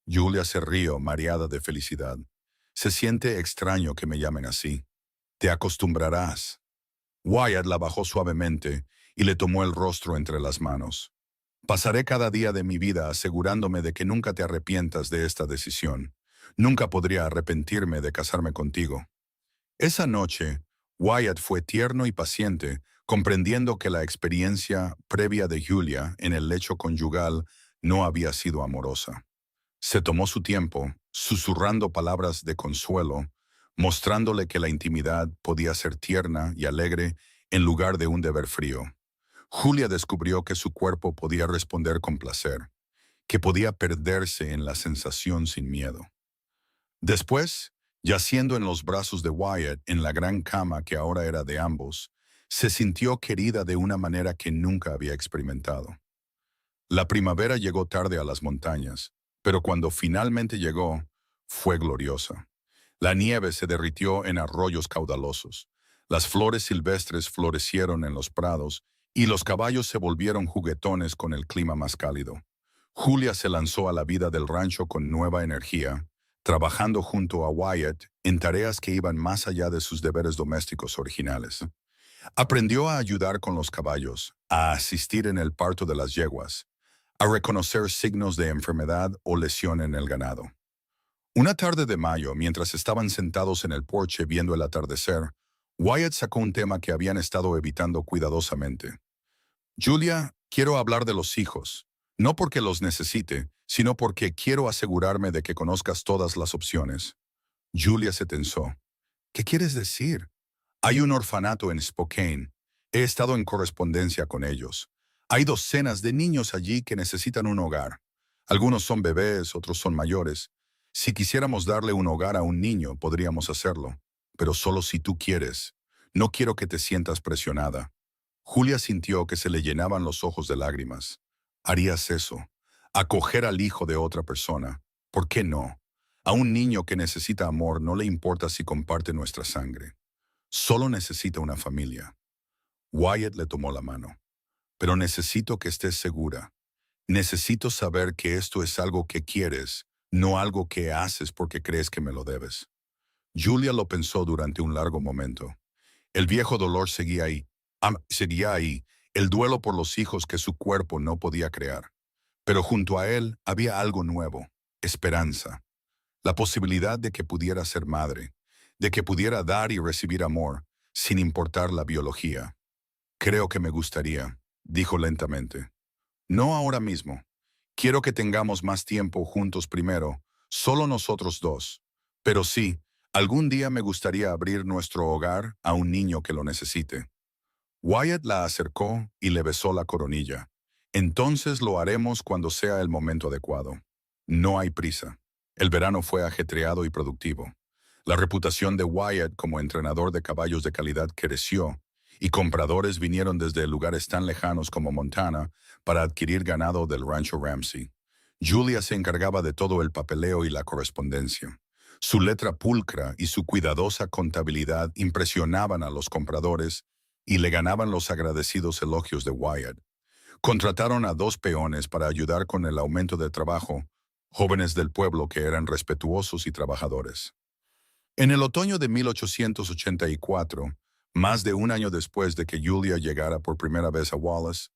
Julia se rió, mareada de felicidad. «Se siente extraño que me llamen así. Te acostumbrarás». Wyatt la bajó suavemente y le tomó el rostro entre las manos. «Pasaré cada día de mi vida asegurándome de que nunca te arrepientas de esta decisión. Nunca podría arrepentirme de casarme contigo». Esa noche, Wyatt fue tierno y paciente, comprendiendo que la experiencia previa de Julia en el lecho conyugal no había sido amorosa. Se tomó su tiempo, susurrando palabras de consuelo, mostrándole que la intimidad podía ser tierna y alegre en lugar de un deber frío. Julia descubrió que su cuerpo podía responder con placer, que podía perderse en la sensación sin miedo. Después, yaciendo en los brazos de Wyatt en la gran cama que ahora era de ambos, se sintió querida de una manera que nunca había experimentado. La primavera llegó tarde a las montañas, pero cuando finalmente llegó, fue gloriosa. La nieve se derritió en arroyos caudalosos, las flores silvestres florecieron en los prados y los caballos se volvieron juguetones con el clima más cálido. Julia se lanzó a la vida del rancho con nueva energía, trabajando junto a Wyatt en tareas que iban más allá de sus deberes domésticos originales. Aprendió a ayudar con los caballos, a asistir en el parto de las yeguas, a reconocer signos de enfermedad o lesión en el ganado. Una tarde de mayo, mientras estaban sentados en el porche viendo el atardecer, Wyatt sacó un tema que habían estado evitando cuidadosamente. «Julia, quiero hablar de los hijos. No porque los necesite, sino porque quiero asegurarme de que conozcas todas las opciones». Julia se tensó. «¿Qué quieres decir?» «Hay un orfanato en Spokane. He estado en correspondencia con ellos. Hay docenas de niños allí que necesitan un hogar. Algunos son bebés, otros son mayores. Si quisiéramos darle un hogar a un niño, podríamos hacerlo. Pero solo si tú quieres. No quiero que te sientas presionada». Julia sintió que se le llenaban los ojos de lágrimas. ¿Harías eso? ¿Acoger al hijo de otra persona? ¿Por qué no? A un niño que necesita amor no le importa si comparte nuestra sangre. Solo necesita una familia. Wyatt le tomó la mano. «Pero necesito que estés segura. Necesito saber que esto es algo que quieres, no algo que haces porque crees que me lo debes». Julia lo pensó durante un largo momento. El viejo dolor seguía ahí. Seguía ahí, el duelo por los hijos que su cuerpo no podía crear. Pero junto a él había algo nuevo, esperanza. La posibilidad de que pudiera ser madre, de que pudiera dar y recibir amor, sin importar la biología. «Creo que me gustaría», dijo lentamente. «No ahora mismo. Quiero que tengamos más tiempo juntos primero, solo nosotros dos. Pero sí, algún día me gustaría abrir nuestro hogar a un niño que lo necesite». Wyatt la acercó y le besó la coronilla. Entonces lo haremos cuando sea el momento adecuado. No hay prisa. El verano fue ajetreado y productivo. La reputación de Wyatt como entrenador de caballos de calidad creció, y compradores vinieron desde lugares tan lejanos como Montana para adquirir ganado del rancho Ramsey. Julia se encargaba de todo el papeleo y la correspondencia. Su letra pulcra y su cuidadosa contabilidad impresionaban a los compradores y le ganaban los agradecidos elogios de Wyatt. Contrataron a 2 peones para ayudar con el aumento de trabajo, jóvenes del pueblo que eran respetuosos y trabajadores. En el otoño de 1884, más de un año después de que Julia llegara por primera vez a Wallace,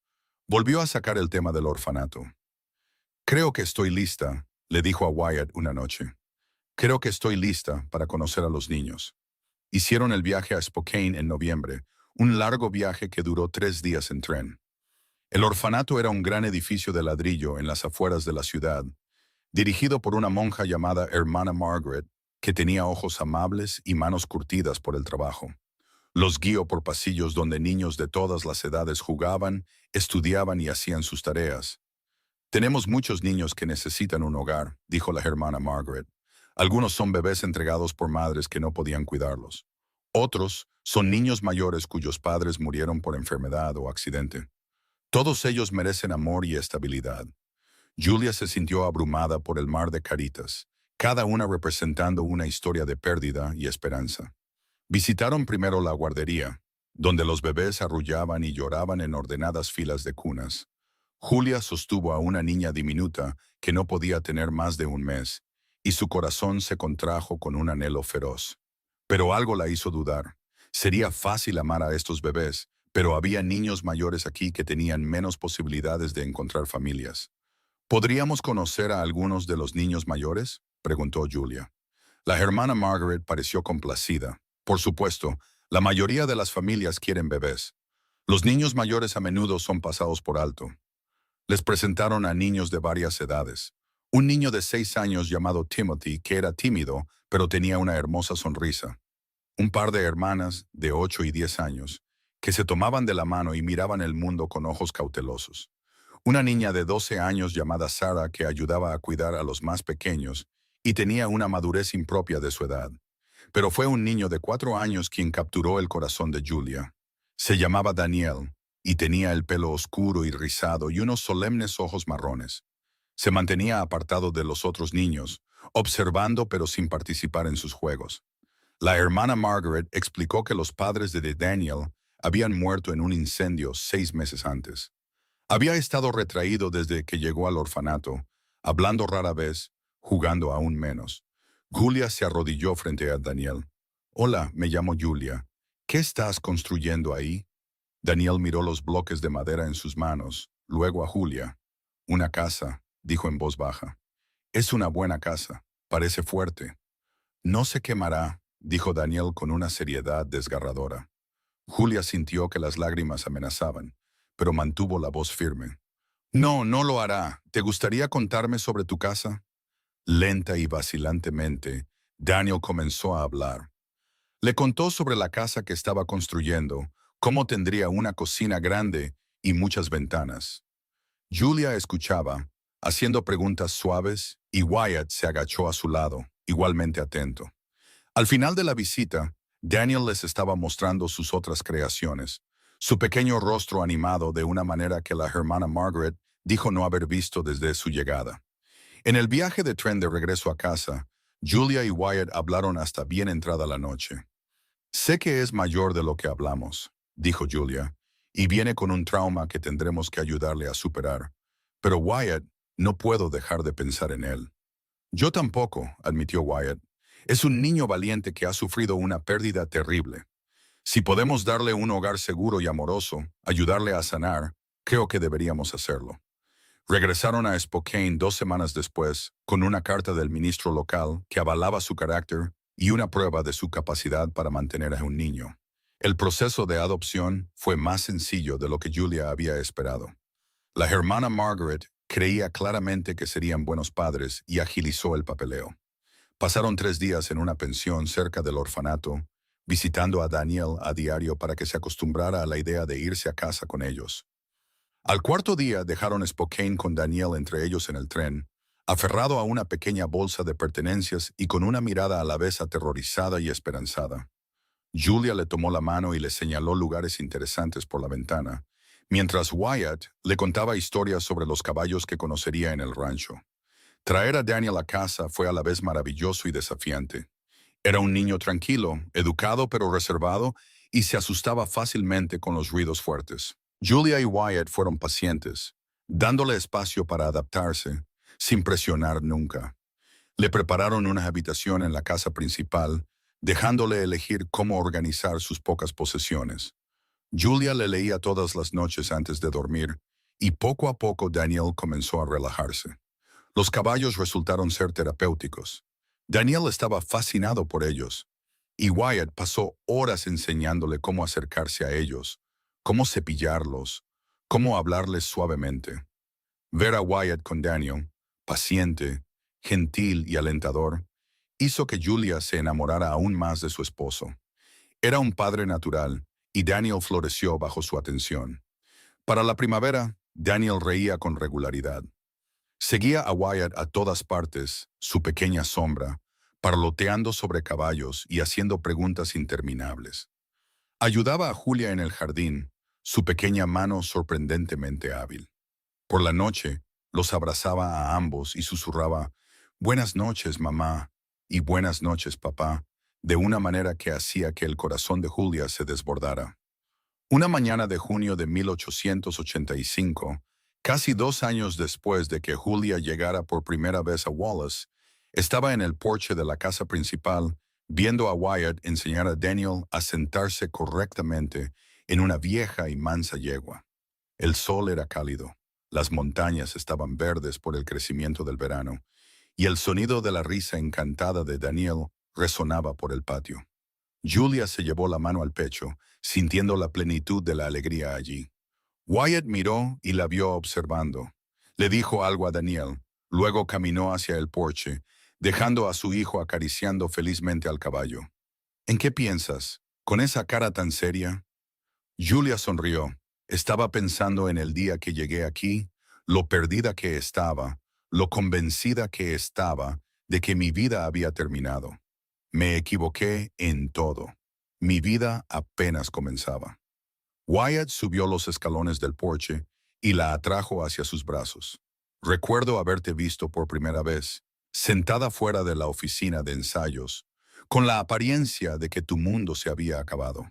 volvió a sacar el tema del orfanato. «Creo que estoy lista», le dijo a Wyatt una noche. «Creo que estoy lista para conocer a los niños». Hicieron el viaje a Spokane en noviembre, un largo viaje que duró 3 días en tren. El orfanato era un gran edificio de ladrillo en las afueras de la ciudad, dirigido por una monja llamada Hermana Margaret, que tenía ojos amables y manos curtidas por el trabajo. Los guió por pasillos donde niños de todas las edades jugaban, estudiaban y hacían sus tareas. «Tenemos muchos niños que necesitan un hogar», dijo la hermana Margaret. «Algunos son bebés entregados por madres que no podían cuidarlos. Otros son niños mayores cuyos padres murieron por enfermedad o accidente. Todos ellos merecen amor y estabilidad». Julia se sintió abrumada por el mar de caritas, cada una representando una historia de pérdida y esperanza. Visitaron primero la guardería, donde los bebés arrullaban y lloraban en ordenadas filas de cunas. Julia sostuvo a una niña diminuta que no podía tener más de un mes, y su corazón se contrajo con un anhelo feroz. Pero algo la hizo dudar. Sería fácil amar a estos bebés, pero había niños mayores aquí que tenían menos posibilidades de encontrar familias. «¿Podríamos conocer a algunos de los niños mayores?», preguntó Julia. La hermana Margaret pareció complacida. «Por supuesto, la mayoría de las familias quieren bebés. Los niños mayores a menudo son pasados por alto». Les presentaron a niños de varias edades. Un niño de 6 años llamado Timothy, que era tímido, pero tenía una hermosa sonrisa. Un par de hermanas de 8 y 10 años, que se tomaban de la mano y miraban el mundo con ojos cautelosos. Una niña de 12 años llamada Sarah, que ayudaba a cuidar a los más pequeños y tenía una madurez impropia de su edad. Pero fue un niño de 4 años quien capturó el corazón de Julia. Se llamaba Daniel y tenía el pelo oscuro y rizado y unos solemnes ojos marrones. Se mantenía apartado de los otros niños, observando pero sin participar en sus juegos. La hermana Margaret explicó que los padres de Daniel habían muerto en un incendio 6 meses antes. Había estado retraído desde que llegó al orfanato, hablando rara vez, jugando aún menos. Julia se arrodilló frente a Daniel. «Hola, me llamo Julia. ¿Qué estás construyendo ahí?» Daniel miró los bloques de madera en sus manos, luego a Julia. «Una casa», dijo en voz baja. «Es una buena casa. Parece fuerte». «No se quemará», dijo Daniel con una seriedad desgarradora. Julia sintió que las lágrimas amenazaban, pero mantuvo la voz firme. «No, no lo hará. ¿Te gustaría contarme sobre tu casa?» Lenta y vacilantemente, Daniel comenzó a hablar. Le contó sobre la casa que estaba construyendo, cómo tendría una cocina grande y muchas ventanas. Julia escuchaba, haciendo preguntas suaves, y Wyatt se agachó a su lado, igualmente atento. Al final de la visita, Daniel les estaba mostrando sus otras creaciones, su pequeño rostro animado de una manera que la hermana Margaret dijo no haber visto desde su llegada. En el viaje de tren de regreso a casa, Julia y Wyatt hablaron hasta bien entrada la noche. «Sé que es mayor de lo que hablamos», dijo Julia, «y viene con un trauma que tendremos que ayudarle a superar. Pero Wyatt, no puedo dejar de pensar en él». «Yo tampoco», admitió Wyatt. «Es un niño valiente que ha sufrido una pérdida terrible. Si podemos darle un hogar seguro y amoroso, ayudarle a sanar, creo que deberíamos hacerlo». Regresaron a Spokane 2 semanas después, con una carta del ministro local que avalaba su carácter y una prueba de su capacidad para mantener a un niño. El proceso de adopción fue más sencillo de lo que Julia había esperado. La hermana Margaret creía claramente que serían buenos padres y agilizó el papeleo. Pasaron 3 días en una pensión cerca del orfanato, visitando a Daniel a diario para que se acostumbrara a la idea de irse a casa con ellos. Al cuarto día dejaron Spokane con Daniel entre ellos en el tren, aferrado a una pequeña bolsa de pertenencias y con una mirada a la vez aterrorizada y esperanzada. Julia le tomó la mano y le señaló lugares interesantes por la ventana, mientras Wyatt le contaba historias sobre los caballos que conocería en el rancho. Traer a Daniel a casa fue a la vez maravilloso y desafiante. Era un niño tranquilo, educado pero reservado, y se asustaba fácilmente con los ruidos fuertes. Julia y Wyatt fueron pacientes, dándole espacio para adaptarse, sin presionar nunca. Le prepararon una habitación en la casa principal, dejándole elegir cómo organizar sus pocas posesiones. Julia le leía todas las noches antes de dormir, y poco a poco Daniel comenzó a relajarse. Los caballos resultaron ser terapéuticos. Daniel estaba fascinado por ellos, y Wyatt pasó horas enseñándole cómo acercarse a ellos, cómo cepillarlos, cómo hablarles suavemente. Ver a Wyatt con Daniel, paciente, gentil y alentador, hizo que Julia se enamorara aún más de su esposo. Era un padre natural, y Daniel floreció bajo su atención. Para la primavera, Daniel reía con regularidad. Seguía a Wyatt a todas partes, su pequeña sombra, parloteando sobre caballos y haciendo preguntas interminables. Ayudaba a Julia en el jardín, su pequeña mano sorprendentemente hábil. Por la noche, los abrazaba a ambos y susurraba, «Buenas noches, mamá», y «Buenas noches, papá», de una manera que hacía que el corazón de Julia se desbordara. Una mañana de junio de 1885, casi 2 años después de que Julia llegara por primera vez a Wallace, estaba en el porche de la casa principal, viendo a Wyatt enseñar a Daniel a sentarse correctamente en una vieja y mansa yegua. El sol era cálido, las montañas estaban verdes por el crecimiento del verano, y el sonido de la risa encantada de Daniel resonaba por el patio. Julia se llevó la mano al pecho, sintiendo la plenitud de la alegría allí. Wyatt miró y la vio observando. Le dijo algo a Daniel, luego caminó hacia el porche, dejando a su hijo acariciando felizmente al caballo. «¿En qué piensas? ¿Con esa cara tan seria?» Julia sonrió. Estaba pensando en el día que llegué aquí, lo perdida que estaba, lo convencida que estaba de que mi vida había terminado. Me equivoqué en todo. Mi vida apenas comenzaba. Wyatt subió los escalones del porche y la atrajo hacia sus brazos. «Recuerdo haberte visto por primera vez, sentada fuera de la oficina de ensayos, con la apariencia de que tu mundo se había acabado.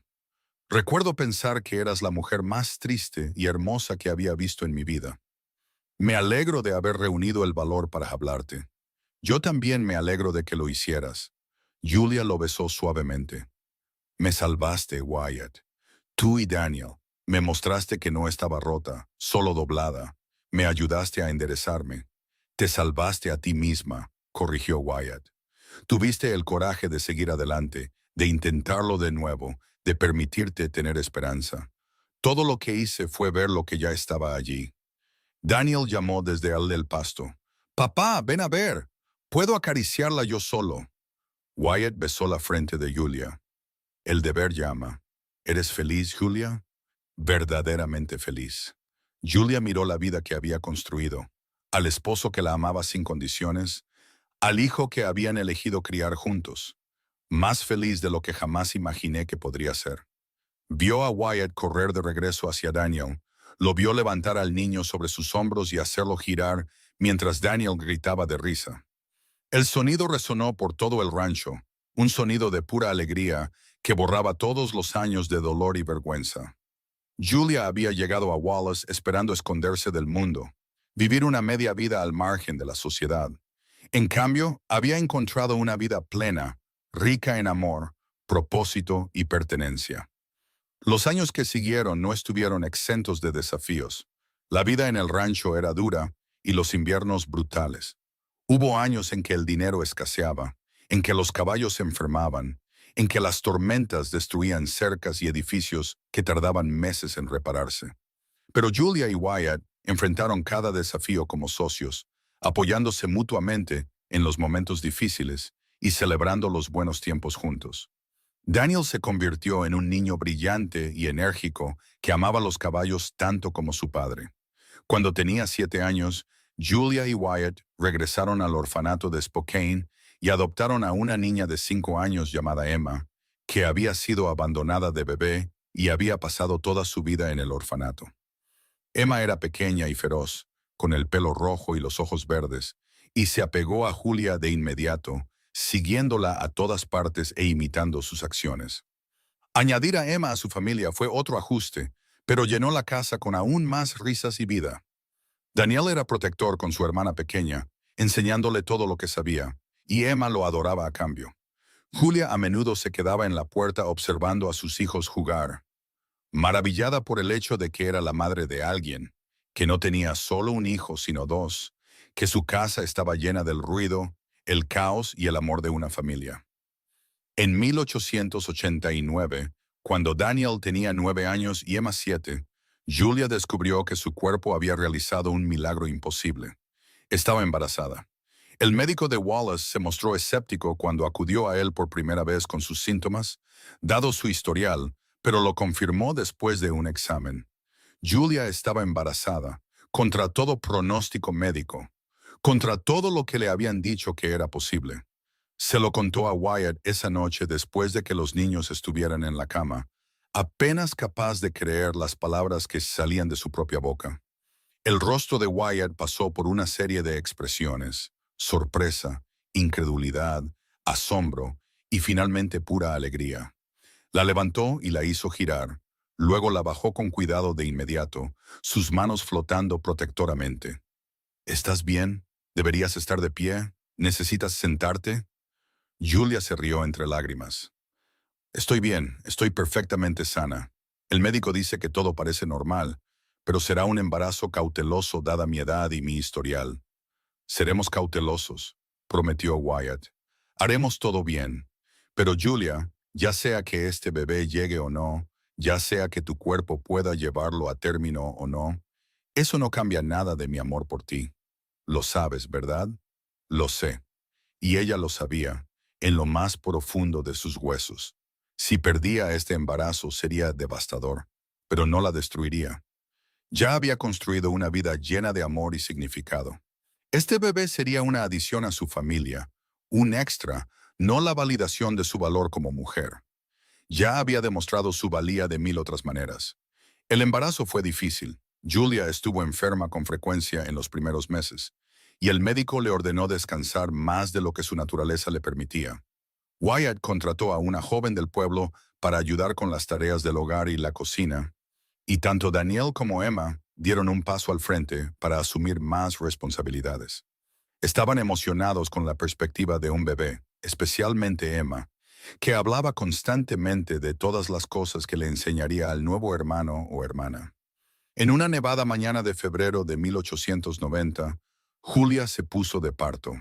Recuerdo pensar que eras la mujer más triste y hermosa que había visto en mi vida. Me alegro de haber reunido el valor para hablarte. Yo también me alegro de que lo hicieras». Julia lo besó suavemente. «Me salvaste, Wyatt. Tú y Daniel. Me mostraste que no estaba rota, solo doblada. Me ayudaste a enderezarme. Te salvaste a ti misma», corrigió Wyatt. «Tuviste el coraje de seguir adelante, de intentarlo de nuevo, de permitirte tener esperanza. Todo lo que hice fue ver lo que ya estaba allí». Daniel llamó desde el del pasto. «Papá, ven a ver. Puedo acariciarla yo solo». Wyatt besó la frente de Julia. «El deber llama. ¿Eres feliz, Julia?» «Verdaderamente feliz». Julia miró la vida que había construido, al esposo que la amaba sin condiciones, al hijo que habían elegido criar juntos. Más feliz de lo que jamás imaginé que podría ser. Vio a Wyatt correr de regreso hacia Daniel, lo vio levantar al niño sobre sus hombros y hacerlo girar mientras Daniel gritaba de risa. El sonido resonó por todo el rancho, un sonido de pura alegría que borraba todos los años de dolor y vergüenza. Julia había llegado a Wallace esperando esconderse del mundo, vivir una media vida al margen de la sociedad. En cambio, había encontrado una vida plena, rica en amor, propósito y pertenencia. Los años que siguieron no estuvieron exentos de desafíos. La vida en el rancho era dura y los inviernos brutales. Hubo años en que el dinero escaseaba, en que los caballos se enfermaban, en que las tormentas destruían cercas y edificios que tardaban meses en repararse. Pero Julia y Wyatt enfrentaron cada desafío como socios, apoyándose mutuamente en los momentos difíciles y celebrando los buenos tiempos juntos. Daniel se convirtió en un niño brillante y enérgico que amaba los caballos tanto como su padre. Cuando tenía 7 años, Julia y Wyatt regresaron al orfanato de Spokane y adoptaron a una niña de 5 años llamada Emma, que había sido abandonada de bebé y había pasado toda su vida en el orfanato. Emma era pequeña y feroz, con el pelo rojo y los ojos verdes, y se apegó a Julia de inmediato, siguiéndola a todas partes e imitando sus acciones. Añadir a Emma a su familia fue otro ajuste, pero llenó la casa con aún más risas y vida. Daniel era protector con su hermana pequeña, enseñándole todo lo que sabía, y Emma lo adoraba a cambio. Julia a menudo se quedaba en la puerta observando a sus hijos jugar, maravillada por el hecho de que era la madre de alguien, que no tenía solo un hijo sino dos, que su casa estaba llena del ruido, el caos y el amor de una familia. En 1889, cuando Daniel tenía 9 años y Emma 7, Julia descubrió que su cuerpo había realizado un milagro imposible. Estaba embarazada. El médico de Wallace se mostró escéptico cuando acudió a él por primera vez con sus síntomas, dado su historial, pero lo confirmó después de un examen. Julia estaba embarazada, contra todo pronóstico médico, contra todo lo que le habían dicho que era posible. Se lo contó a Wyatt esa noche después de que los niños estuvieran en la cama, apenas capaz de creer las palabras que salían de su propia boca. El rostro de Wyatt pasó por una serie de expresiones: sorpresa, incredulidad, asombro y finalmente pura alegría. La levantó y la hizo girar, luego la bajó con cuidado de inmediato, sus manos flotando protectoramente. ¿Estás bien? ¿Deberías estar de pie? ¿Necesitas sentarte? Julia se rió entre lágrimas. Estoy bien, estoy perfectamente sana. El médico dice que todo parece normal, pero será un embarazo cauteloso dada mi edad y mi historial. Seremos cautelosos, prometió Wyatt. Haremos todo bien. Pero Julia, ya sea que este bebé llegue o no, ya sea que tu cuerpo pueda llevarlo a término o no, eso no cambia nada de mi amor por ti. Lo sabes, ¿verdad? Lo sé. Y ella lo sabía, en lo más profundo de sus huesos. Si perdía este embarazo sería devastador, pero no la destruiría. Ya había construido una vida llena de amor y significado. Este bebé sería una adición a su familia, un extra, no la validación de su valor como mujer. Ya había demostrado su valía de 1000 otras maneras. El embarazo fue difícil. Julia estuvo enferma con frecuencia en los primeros meses, y el médico le ordenó descansar más de lo que su naturaleza le permitía. Wyatt contrató a una joven del pueblo para ayudar con las tareas del hogar y la cocina, y tanto Daniel como Emma dieron un paso al frente para asumir más responsabilidades. Estaban emocionados con la perspectiva de un bebé, especialmente Emma, que hablaba constantemente de todas las cosas que le enseñaría al nuevo hermano o hermana. En una nevada mañana de febrero de 1890, Julia se puso de parto.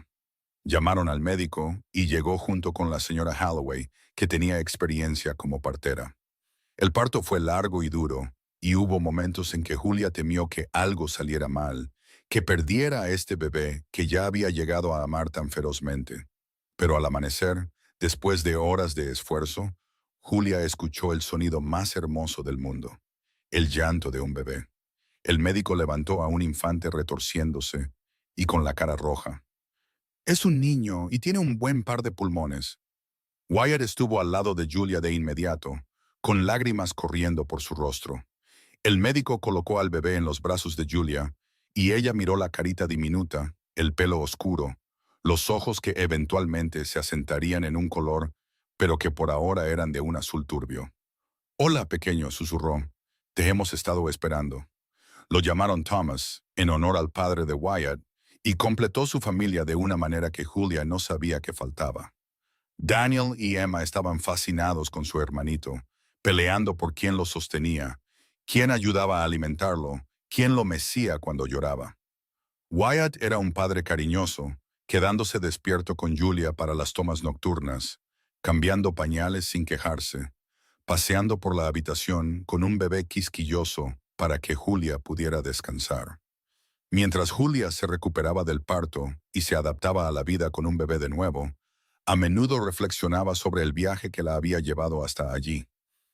Llamaron al médico y llegó junto con la señora Holloway, que tenía experiencia como partera. El parto fue largo y duro, y hubo momentos en que Julia temió que algo saliera mal, que perdiera a este bebé que ya había llegado a amar tan ferozmente. Pero al amanecer, después de horas de esfuerzo, Julia escuchó el sonido más hermoso del mundo, el llanto de un bebé. El médico levantó a un infante retorciéndose y con la cara roja. Es un niño y tiene un buen par de pulmones. Wyatt estuvo al lado de Julia de inmediato, con lágrimas corriendo por su rostro. El médico colocó al bebé en los brazos de Julia, y ella miró la carita diminuta, el pelo oscuro, los ojos que eventualmente se asentarían en un color, pero que por ahora eran de un azul turbio. «Hola, pequeño», susurró. «Te hemos estado esperando». Lo llamaron Thomas, en honor al padre de Wyatt, y completó su familia de una manera que Julia no sabía que faltaba. Daniel y Emma estaban fascinados con su hermanito, peleando por quién lo sostenía, quién ayudaba a alimentarlo, quién lo mecía cuando lloraba. Wyatt era un padre cariñoso, quedándose despierto con Julia para las tomas nocturnas, cambiando pañales sin quejarse, paseando por la habitación con un bebé quisquilloso para que Julia pudiera descansar. Mientras Julia se recuperaba del parto y se adaptaba a la vida con un bebé de nuevo, A menudo reflexionaba sobre el viaje que la había llevado hasta allí.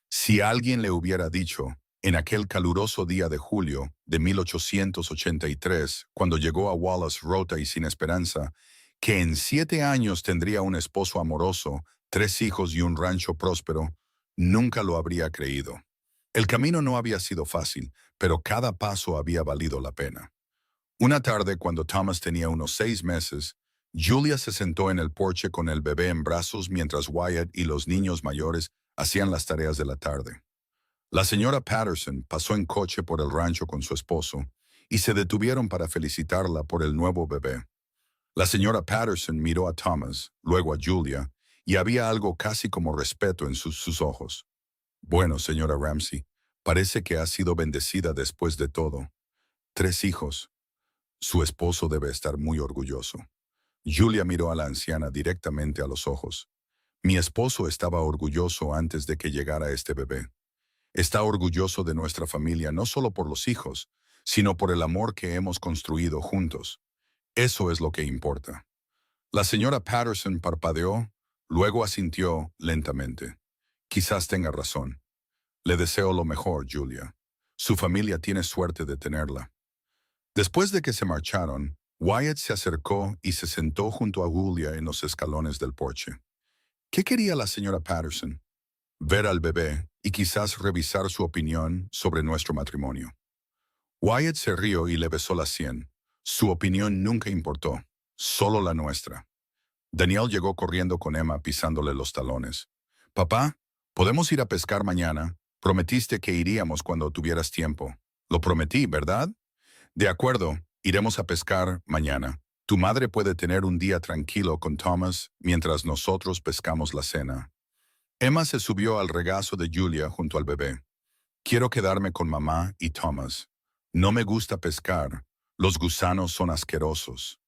Si alguien le hubiera dicho, en aquel caluroso día de julio de 1883, cuando llegó a Wallace rota y sin esperanza, que en 7 años tendría un esposo amoroso, 3 hijos y un rancho próspero, nunca lo habría creído. El camino no había sido fácil, pero cada paso había valido la pena. Una tarde, cuando Thomas tenía unos 6 meses, Julia se sentó en el porche con el bebé en brazos mientras Wyatt y los niños mayores hacían las tareas de la tarde. La señora Patterson pasó en coche por el rancho con su esposo y se detuvieron para felicitarla por el nuevo bebé. La señora Patterson miró a Thomas, luego a Julia, y había algo casi como respeto en sus ojos. Bueno, señora Ramsey, parece que ha sido bendecida después de todo. 3 hijos. Su esposo debe estar muy orgulloso. Julia miró a la anciana directamente a los ojos. Mi esposo estaba orgulloso antes de que llegara este bebé. Está orgulloso de nuestra familia no solo por los hijos, sino por el amor que hemos construido juntos. Eso es lo que importa. La señora Patterson parpadeó, luego asintió lentamente. Quizás tenga razón. Le deseo lo mejor, Julia. Su familia tiene suerte de tenerla. Después de que se marcharon, Wyatt se acercó y se sentó junto a Julia en los escalones del porche. ¿Qué quería la señora Patterson? Ver al bebé y quizás revisar su opinión sobre nuestro matrimonio. Wyatt se rió y le besó la sien. Su opinión nunca importó, solo la nuestra. Daniel llegó corriendo con Emma pisándole los talones. Papá, ¿podemos ir a pescar mañana? Prometiste que iríamos cuando tuvieras tiempo. Lo prometí, ¿verdad? De acuerdo, iremos a pescar mañana. Tu madre puede tener un día tranquilo con Thomas mientras nosotros pescamos la cena. Emma se subió al regazo de Julia junto al bebé. Quiero quedarme con mamá y Thomas. No me gusta pescar. Los gusanos son asquerosos.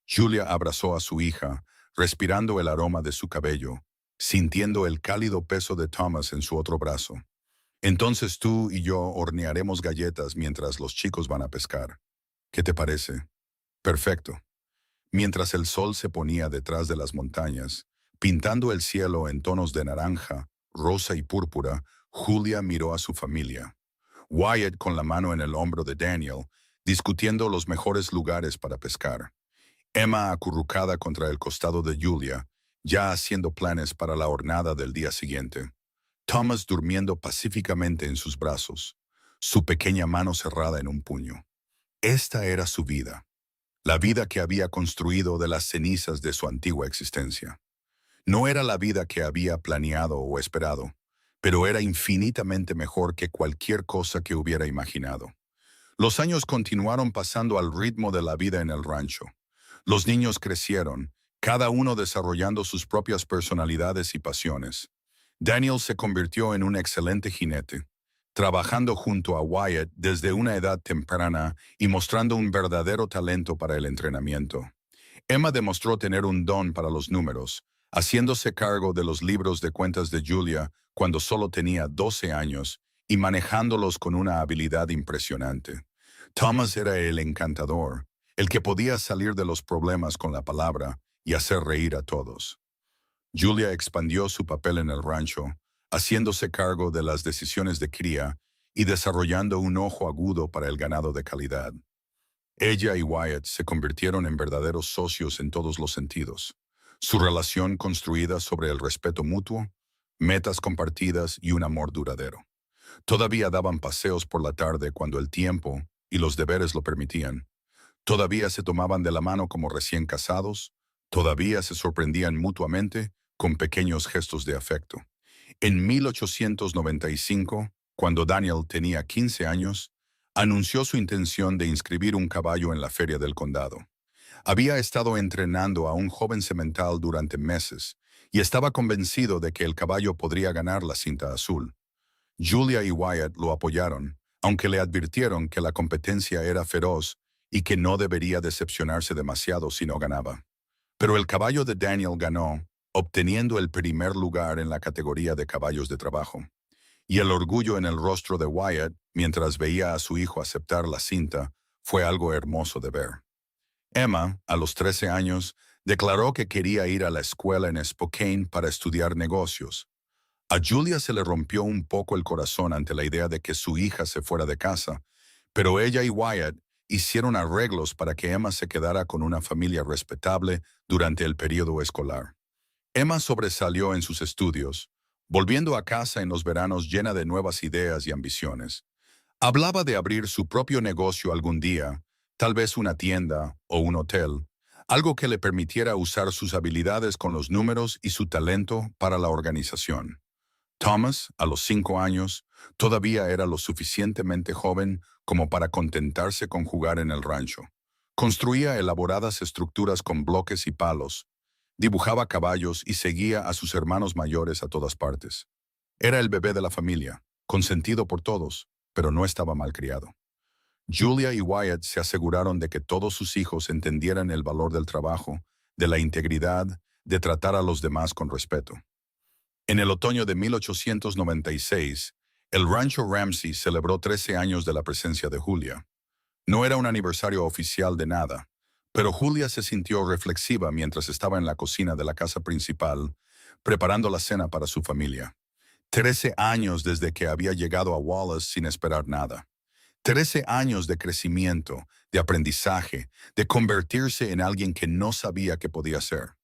Julia abrazó a su hija, respirando el aroma de su cabello, sintiendo el cálido peso de Thomas en su otro brazo. Entonces tú y yo hornearemos galletas mientras los chicos van a pescar. ¿Qué te parece? Perfecto. Mientras el sol se ponía detrás de las montañas, pintando el cielo en tonos de naranja, rosa y púrpura, Julia miró a su familia. Wyatt con la mano en el hombro de Daniel, discutiendo los mejores lugares para pescar. Emma acurrucada contra el costado de Julia, ya haciendo planes para la hornada del día siguiente. Thomas durmiendo pacíficamente en sus brazos, su pequeña mano cerrada en un puño. Esta era su vida, la vida que había construido de las cenizas de su antigua existencia. No era la vida que había planeado o esperado, pero era infinitamente mejor que cualquier cosa que hubiera imaginado. Los años continuaron pasando al ritmo de la vida en el rancho. Los niños crecieron, cada uno desarrollando sus propias personalidades y pasiones. Daniel se convirtió en un excelente jinete, trabajando junto a Wyatt desde una edad temprana y mostrando un verdadero talento para el entrenamiento. Emma demostró tener un don para los números, haciéndose cargo de los libros de cuentas de Julia cuando solo tenía 12 años y manejándolos con una habilidad impresionante. Thomas era el encantador, el que podía salir de los problemas con la palabra y hacer reír a todos. Julia expandió su papel en el rancho, haciéndose cargo de las decisiones de cría y desarrollando un ojo agudo para el ganado de calidad. Ella y Wyatt se convirtieron en verdaderos socios en todos los sentidos. Su relación construida sobre el respeto mutuo, metas compartidas y un amor duradero. Todavía daban paseos por la tarde cuando el tiempo y los deberes lo permitían. Todavía se tomaban de la mano como recién casados. Todavía se sorprendían mutuamente con pequeños gestos de afecto. En 1895, cuando Daniel tenía 15 años, anunció su intención de inscribir un caballo en la feria del condado. Había estado entrenando a un joven semental durante meses y estaba convencido de que el caballo podría ganar la cinta azul. Julia y Wyatt lo apoyaron, aunque le advirtieron que la competencia era feroz y que no debería decepcionarse demasiado si no ganaba. Pero el caballo de Daniel ganó, obteniendo el primer lugar en la categoría de caballos de trabajo. Y el orgullo en el rostro de Wyatt, mientras veía a su hijo aceptar la cinta, fue algo hermoso de ver. Emma, a los 13 años, Declaró que quería ir a la escuela en Spokane para estudiar negocios. A Julia se le rompió un poco el corazón ante la idea de que su hija se fuera de casa, pero ella y Wyatt hicieron arreglos para que Emma se quedara con una familia respetable durante el periodo escolar. Emma sobresalió en sus estudios, volviendo a casa en los veranos llena de nuevas ideas y ambiciones. Hablaba de abrir su propio negocio algún día, tal vez una tienda o un hotel, algo que le permitiera usar sus habilidades con los números y su talento para la organización. Thomas, a los 5 años, todavía era lo suficientemente joven como para contentarse con jugar en el rancho. Construía elaboradas estructuras con bloques y palos, dibujaba caballos y seguía a sus hermanos mayores a todas partes. Era el bebé de la familia, consentido por todos, pero no estaba malcriado. Julia y Wyatt se aseguraron de que todos sus hijos entendieran el valor del trabajo, de la integridad, de tratar a los demás con respeto. En el otoño de 1896, el Rancho Ramsey celebró 13 años de la presencia de Julia. No era un aniversario oficial de nada, pero Julia se sintió reflexiva mientras estaba en la cocina de la casa principal, preparando la cena para su familia. 13 años desde que había llegado a Wallace sin esperar nada. 13 años de crecimiento, de aprendizaje, de convertirse en alguien que no sabía que podía ser.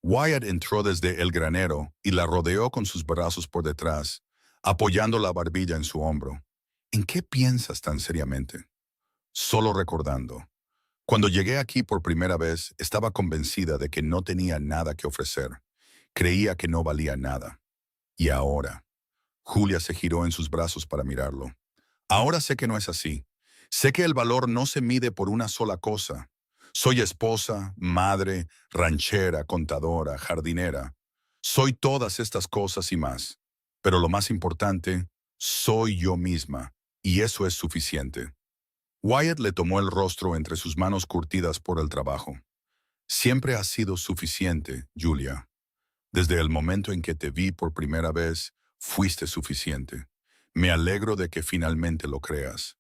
Wyatt entró desde el granero y la rodeó con sus brazos por detrás, apoyando la barbilla en su hombro. ¿En qué piensas tan seriamente? Solo recordando. Cuando llegué aquí por primera vez, estaba convencida de que no tenía nada que ofrecer. Creía que no valía nada. Y ahora. Julia se giró en sus brazos para mirarlo. Ahora sé que no es así. Sé que el valor no se mide por una sola cosa. Soy esposa, madre, ranchera, contadora, jardinera. Soy todas estas cosas y más. Pero lo más importante, soy yo misma, y eso es suficiente. Wyatt le tomó el rostro entre sus manos curtidas por el trabajo. Siempre has sido suficiente, Julia. Desde el momento en que te vi por primera vez, fuiste suficiente. Me alegro de que finalmente lo creas.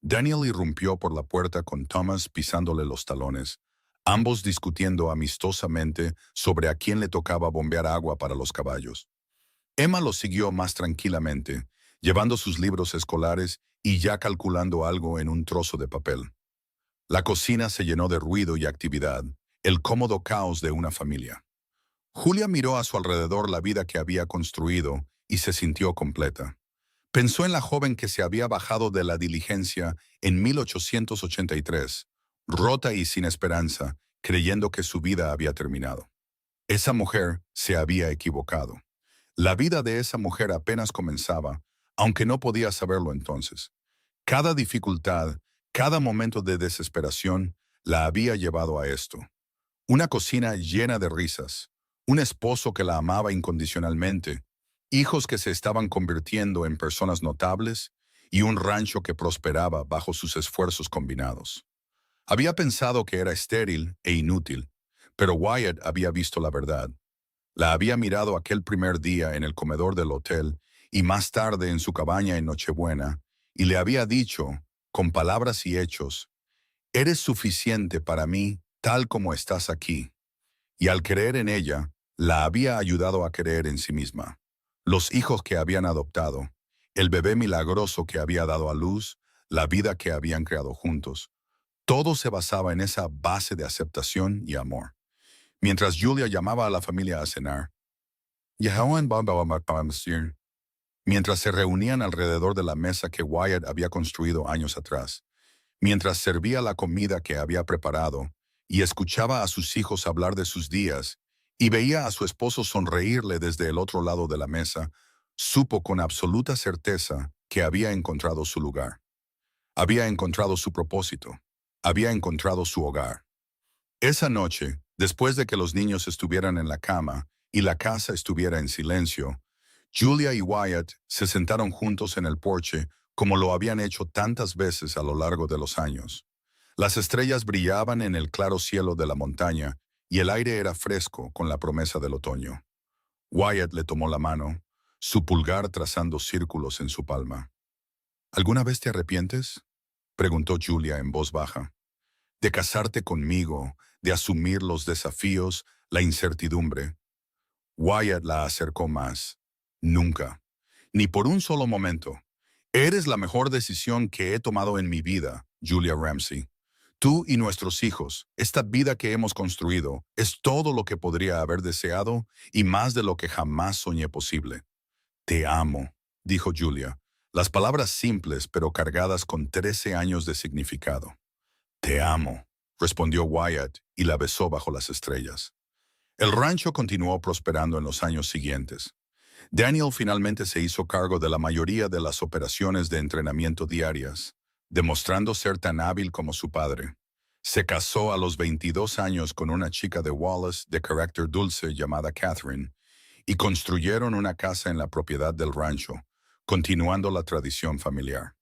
Daniel irrumpió por la puerta con Thomas pisándole los talones, ambos discutiendo amistosamente sobre a quién le tocaba bombear agua para los caballos. Emma lo siguió más tranquilamente, llevando sus libros escolares y ya calculando algo en un trozo de papel. La cocina se llenó de ruido y actividad, el cómodo caos de una familia. Julia miró a su alrededor la vida que había construido y se sintió completa. Pensó en la joven que se había bajado de la diligencia en 1883, rota y sin esperanza, creyendo que su vida había terminado. Esa mujer se había equivocado. La vida de esa mujer apenas comenzaba, aunque no podía saberlo entonces. Cada dificultad, cada momento de desesperación la había llevado a esto. Una cocina llena de risas, un esposo que la amaba incondicionalmente, hijos que se estaban convirtiendo en personas notables y un rancho que prosperaba bajo sus esfuerzos combinados. Había pensado que era estéril e inútil, pero Wyatt había visto la verdad. La había mirado aquel primer día en el comedor del hotel y más tarde en su cabaña en Nochebuena, y le había dicho, con palabras y hechos, «Eres suficiente para mí tal como estás aquí». Y al creer en ella, la había ayudado a creer en sí misma. Los hijos que habían adoptado, el bebé milagroso que había dado a luz, la vida que habían creado juntos. Todo se basaba en esa base de aceptación y amor. Mientras Julia llamaba a la familia a cenar, mientras se reunían alrededor de la mesa que Wyatt había construido años atrás, mientras servía la comida que había preparado y escuchaba a sus hijos hablar de sus días y veía a su esposo sonreírle desde el otro lado de la mesa, supo con absoluta certeza que había encontrado su lugar. Había encontrado su propósito. Había encontrado su hogar. Esa noche, después de que los niños estuvieran en la cama y la casa estuviera en silencio, Julia y Wyatt se sentaron juntos en el porche como lo habían hecho tantas veces a lo largo de los años. Las estrellas brillaban en el claro cielo de la montaña y el aire era fresco con la promesa del otoño. Wyatt le tomó la mano, su pulgar trazando círculos en su palma. ¿Alguna vez te arrepientes?, preguntó Julia en voz baja. de casarte conmigo, de asumir los desafíos, la incertidumbre. Wyatt la acercó más. Nunca. Ni por un solo momento. Eres la mejor decisión que he tomado en mi vida, Julia Ramsey. Tú y nuestros hijos, esta vida que hemos construido, es todo lo que podría haber deseado y más de lo que jamás soñé posible. Te amo, dijo Julia. Las palabras simples pero cargadas con 13 años de significado. Te amo, respondió Wyatt y la besó bajo las estrellas. El rancho continuó prosperando en los años siguientes. Daniel finalmente se hizo cargo de la mayoría de las operaciones de entrenamiento diarias, demostrando ser tan hábil como su padre. Se casó a los 22 años con una chica de Wallace de carácter dulce llamada Catherine, y construyeron una casa en la propiedad del rancho, continuando la tradición familiar.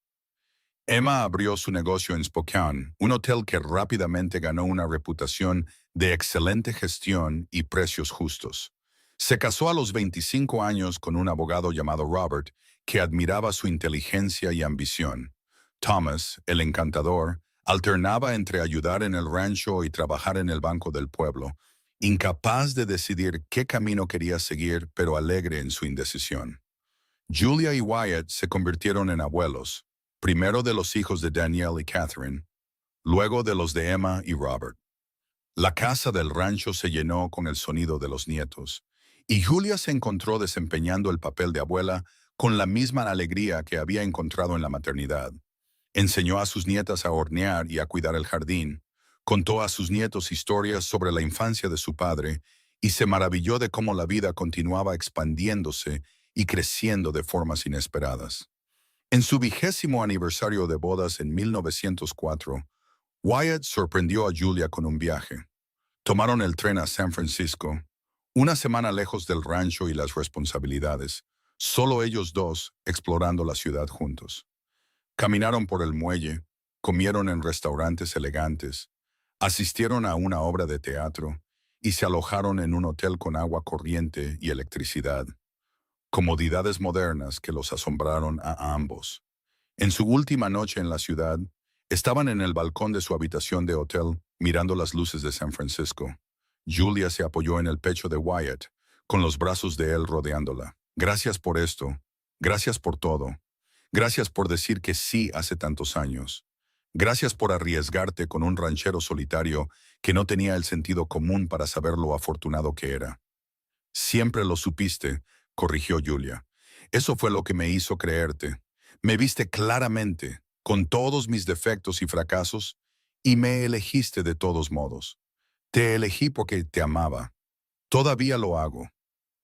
Emma abrió su negocio en Spokane, un hotel que rápidamente ganó una reputación de excelente gestión y precios justos. Se casó a los 25 años con un abogado llamado Robert, que admiraba su inteligencia y ambición. Thomas, el encantador, alternaba entre ayudar en el rancho y trabajar en el Banco del Pueblo, incapaz de decidir qué camino quería seguir, pero alegre en su indecisión. Julia y Wyatt se convirtieron en abuelos, primero de los hijos de Danielle y Catherine, luego de los de Emma y Robert. La casa del rancho se llenó con el sonido de los nietos, y Julia se encontró desempeñando el papel de abuela con la misma alegría que había encontrado en la maternidad. Enseñó a sus nietas a hornear y a cuidar el jardín, contó a sus nietos historias sobre la infancia de su padre y se maravilló de cómo la vida continuaba expandiéndose y creciendo de formas inesperadas. En su 20º aniversario de bodas en 1904, Wyatt sorprendió a Julia con un viaje. Tomaron el tren a San Francisco, una semana lejos del rancho y las responsabilidades, solo ellos dos explorando la ciudad juntos. Caminaron por el muelle, comieron en restaurantes elegantes, asistieron a una obra de teatro y se alojaron en un hotel con agua corriente y electricidad, comodidades modernas que los asombraron a ambos. En su última noche en la ciudad, estaban en el balcón de su habitación de hotel mirando las luces de San Francisco. Julia se apoyó en el pecho de Wyatt, con los brazos de él rodeándola. Gracias por esto. Gracias por todo. Gracias por decir que sí hace tantos años. Gracias por arriesgarte con un ranchero solitario que no tenía el sentido común para saber lo afortunado que era. Siempre lo supiste, corrigió Julia. Eso fue lo que me hizo creerte. Me viste claramente, con todos mis defectos y fracasos, y me elegiste de todos modos. Te elegí porque te amaba. Todavía lo hago,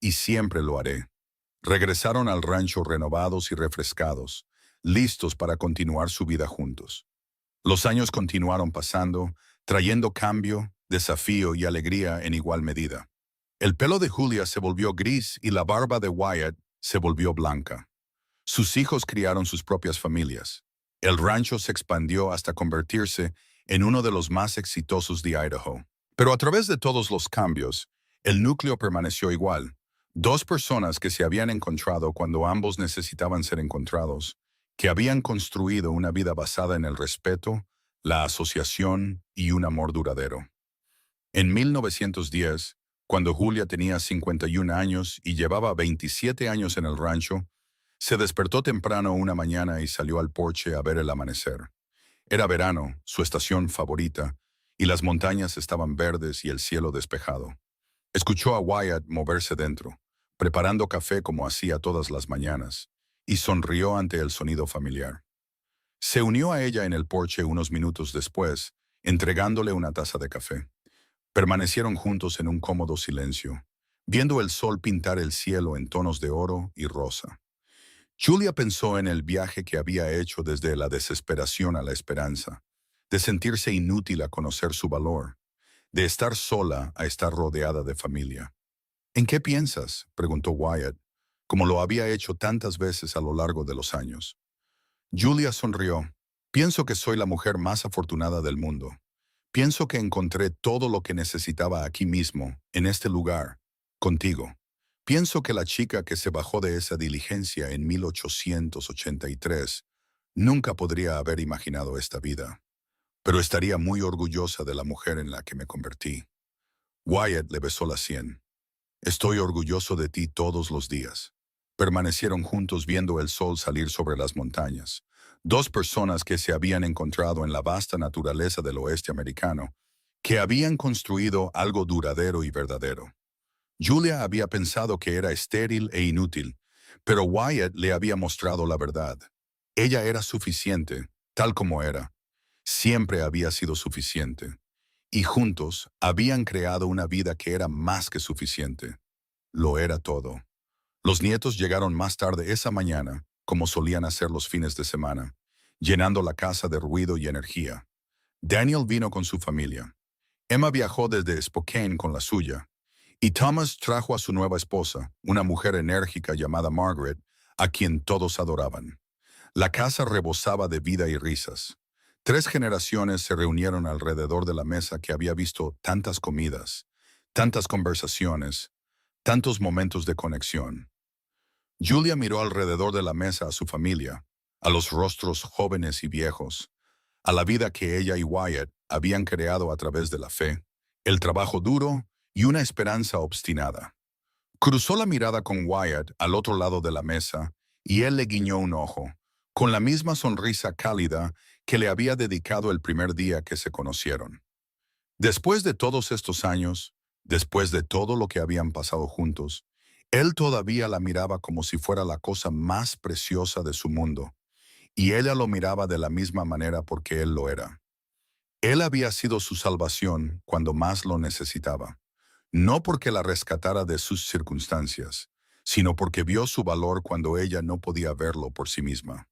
y siempre lo haré. Regresaron al rancho renovados y refrescados, listos para continuar su vida juntos. Los años continuaron pasando, trayendo cambio, desafío y alegría en igual medida. El pelo de Julia se volvió gris y la barba de Wyatt se volvió blanca. Sus hijos criaron sus propias familias. El rancho se expandió hasta convertirse en uno de los más exitosos de Idaho. Pero a través de todos los cambios, el núcleo permaneció igual. Dos personas que se habían encontrado cuando ambos necesitaban ser encontrados, que habían construido una vida basada en el respeto, la asociación y un amor duradero. En 1910, cuando Julia tenía 51 años y llevaba 27 años en el rancho, se despertó temprano una mañana y salió al porche a ver el amanecer. Era verano, su estación favorita, y las montañas estaban verdes y el cielo despejado. Escuchó a Wyatt moverse dentro, preparando café como hacía todas las mañanas, y sonrió ante el sonido familiar. Se unió a ella en el porche unos minutos después, entregándole una taza de café. Permanecieron juntos en un cómodo silencio, viendo el sol pintar el cielo en tonos de oro y rosa. Julia pensó en el viaje que había hecho desde la desesperación a la esperanza, de sentirse inútil a conocer su valor, de estar sola a estar rodeada de familia. ¿En qué piensas?, preguntó Wyatt, como lo había hecho tantas veces a lo largo de los años. Julia sonrió. Pienso que soy la mujer más afortunada del mundo. Pienso que encontré todo lo que necesitaba aquí mismo, en este lugar, contigo. Pienso que la chica que se bajó de esa diligencia en 1883 nunca podría haber imaginado esta vida. pero estaría muy orgullosa de la mujer en la que me convertí. Wyatt le besó la sien. Estoy orgulloso de ti todos los días. Permanecieron juntos viendo el sol salir sobre las montañas. Dos personas que se habían encontrado en la vasta naturaleza del oeste americano, que habían construido algo duradero y verdadero. Julia había pensado que era estéril e inútil, pero Wyatt le había mostrado la verdad. Ella era suficiente, tal como era. Siempre había sido suficiente. Y juntos habían creado una vida que era más que suficiente. Lo era todo. Los nietos llegaron más tarde esa mañana, como solían hacer los fines de semana, llenando la casa de ruido y energía. Daniel vino con su familia. Emma viajó desde Spokane con la suya, y Thomas trajo a su nueva esposa, una mujer enérgica llamada Margaret, a quien todos adoraban. La casa rebosaba de vida y risas. 3 generaciones se reunieron alrededor de la mesa que había visto tantas comidas, tantas conversaciones, tantos momentos de conexión. Julia miró alrededor de la mesa a su familia, a los rostros jóvenes y viejos, a la vida que ella y Wyatt habían creado a través de la fe, el trabajo duro y una esperanza obstinada. Cruzó la mirada con Wyatt al otro lado de la mesa y él le guiñó un ojo, con la misma sonrisa cálida que le había dedicado el primer día que se conocieron. Después de todos estos años, después de todo lo que habían pasado juntos, él todavía la miraba como si fuera la cosa más preciosa de su mundo, y ella lo miraba de la misma manera porque él lo era. Él había sido su salvación cuando más lo necesitaba, no porque la rescatara de sus circunstancias, sino porque vio su valor cuando ella no podía verlo por sí misma.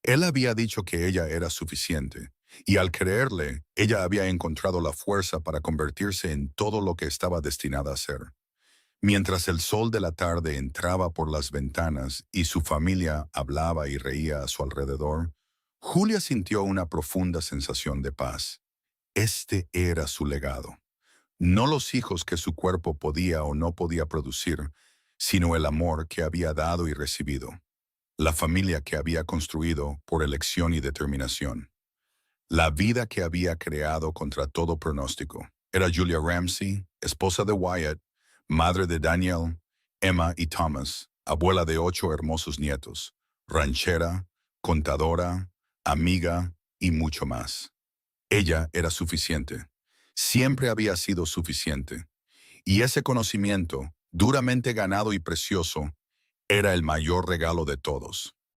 Él había dicho que ella era suficiente, y al creerle, ella había encontrado la fuerza para convertirse en todo lo que estaba destinada a ser. Mientras el sol de la tarde entraba por las ventanas y su familia hablaba y reía a su alrededor, Julia sintió una profunda sensación de paz. Este era su legado. No los hijos que su cuerpo podía o no podía producir, sino el amor que había dado y recibido. La familia que había construido por elección y determinación. La vida que había creado contra todo pronóstico. Era Julia Ramsey, esposa de Wyatt, madre de Daniel, Emma y Thomas, abuela de 8 hermosos nietos, ranchera, contadora, amiga y mucho más. Ella era suficiente. Siempre había sido suficiente. Y ese conocimiento, duramente ganado y precioso, era el mayor regalo de todos.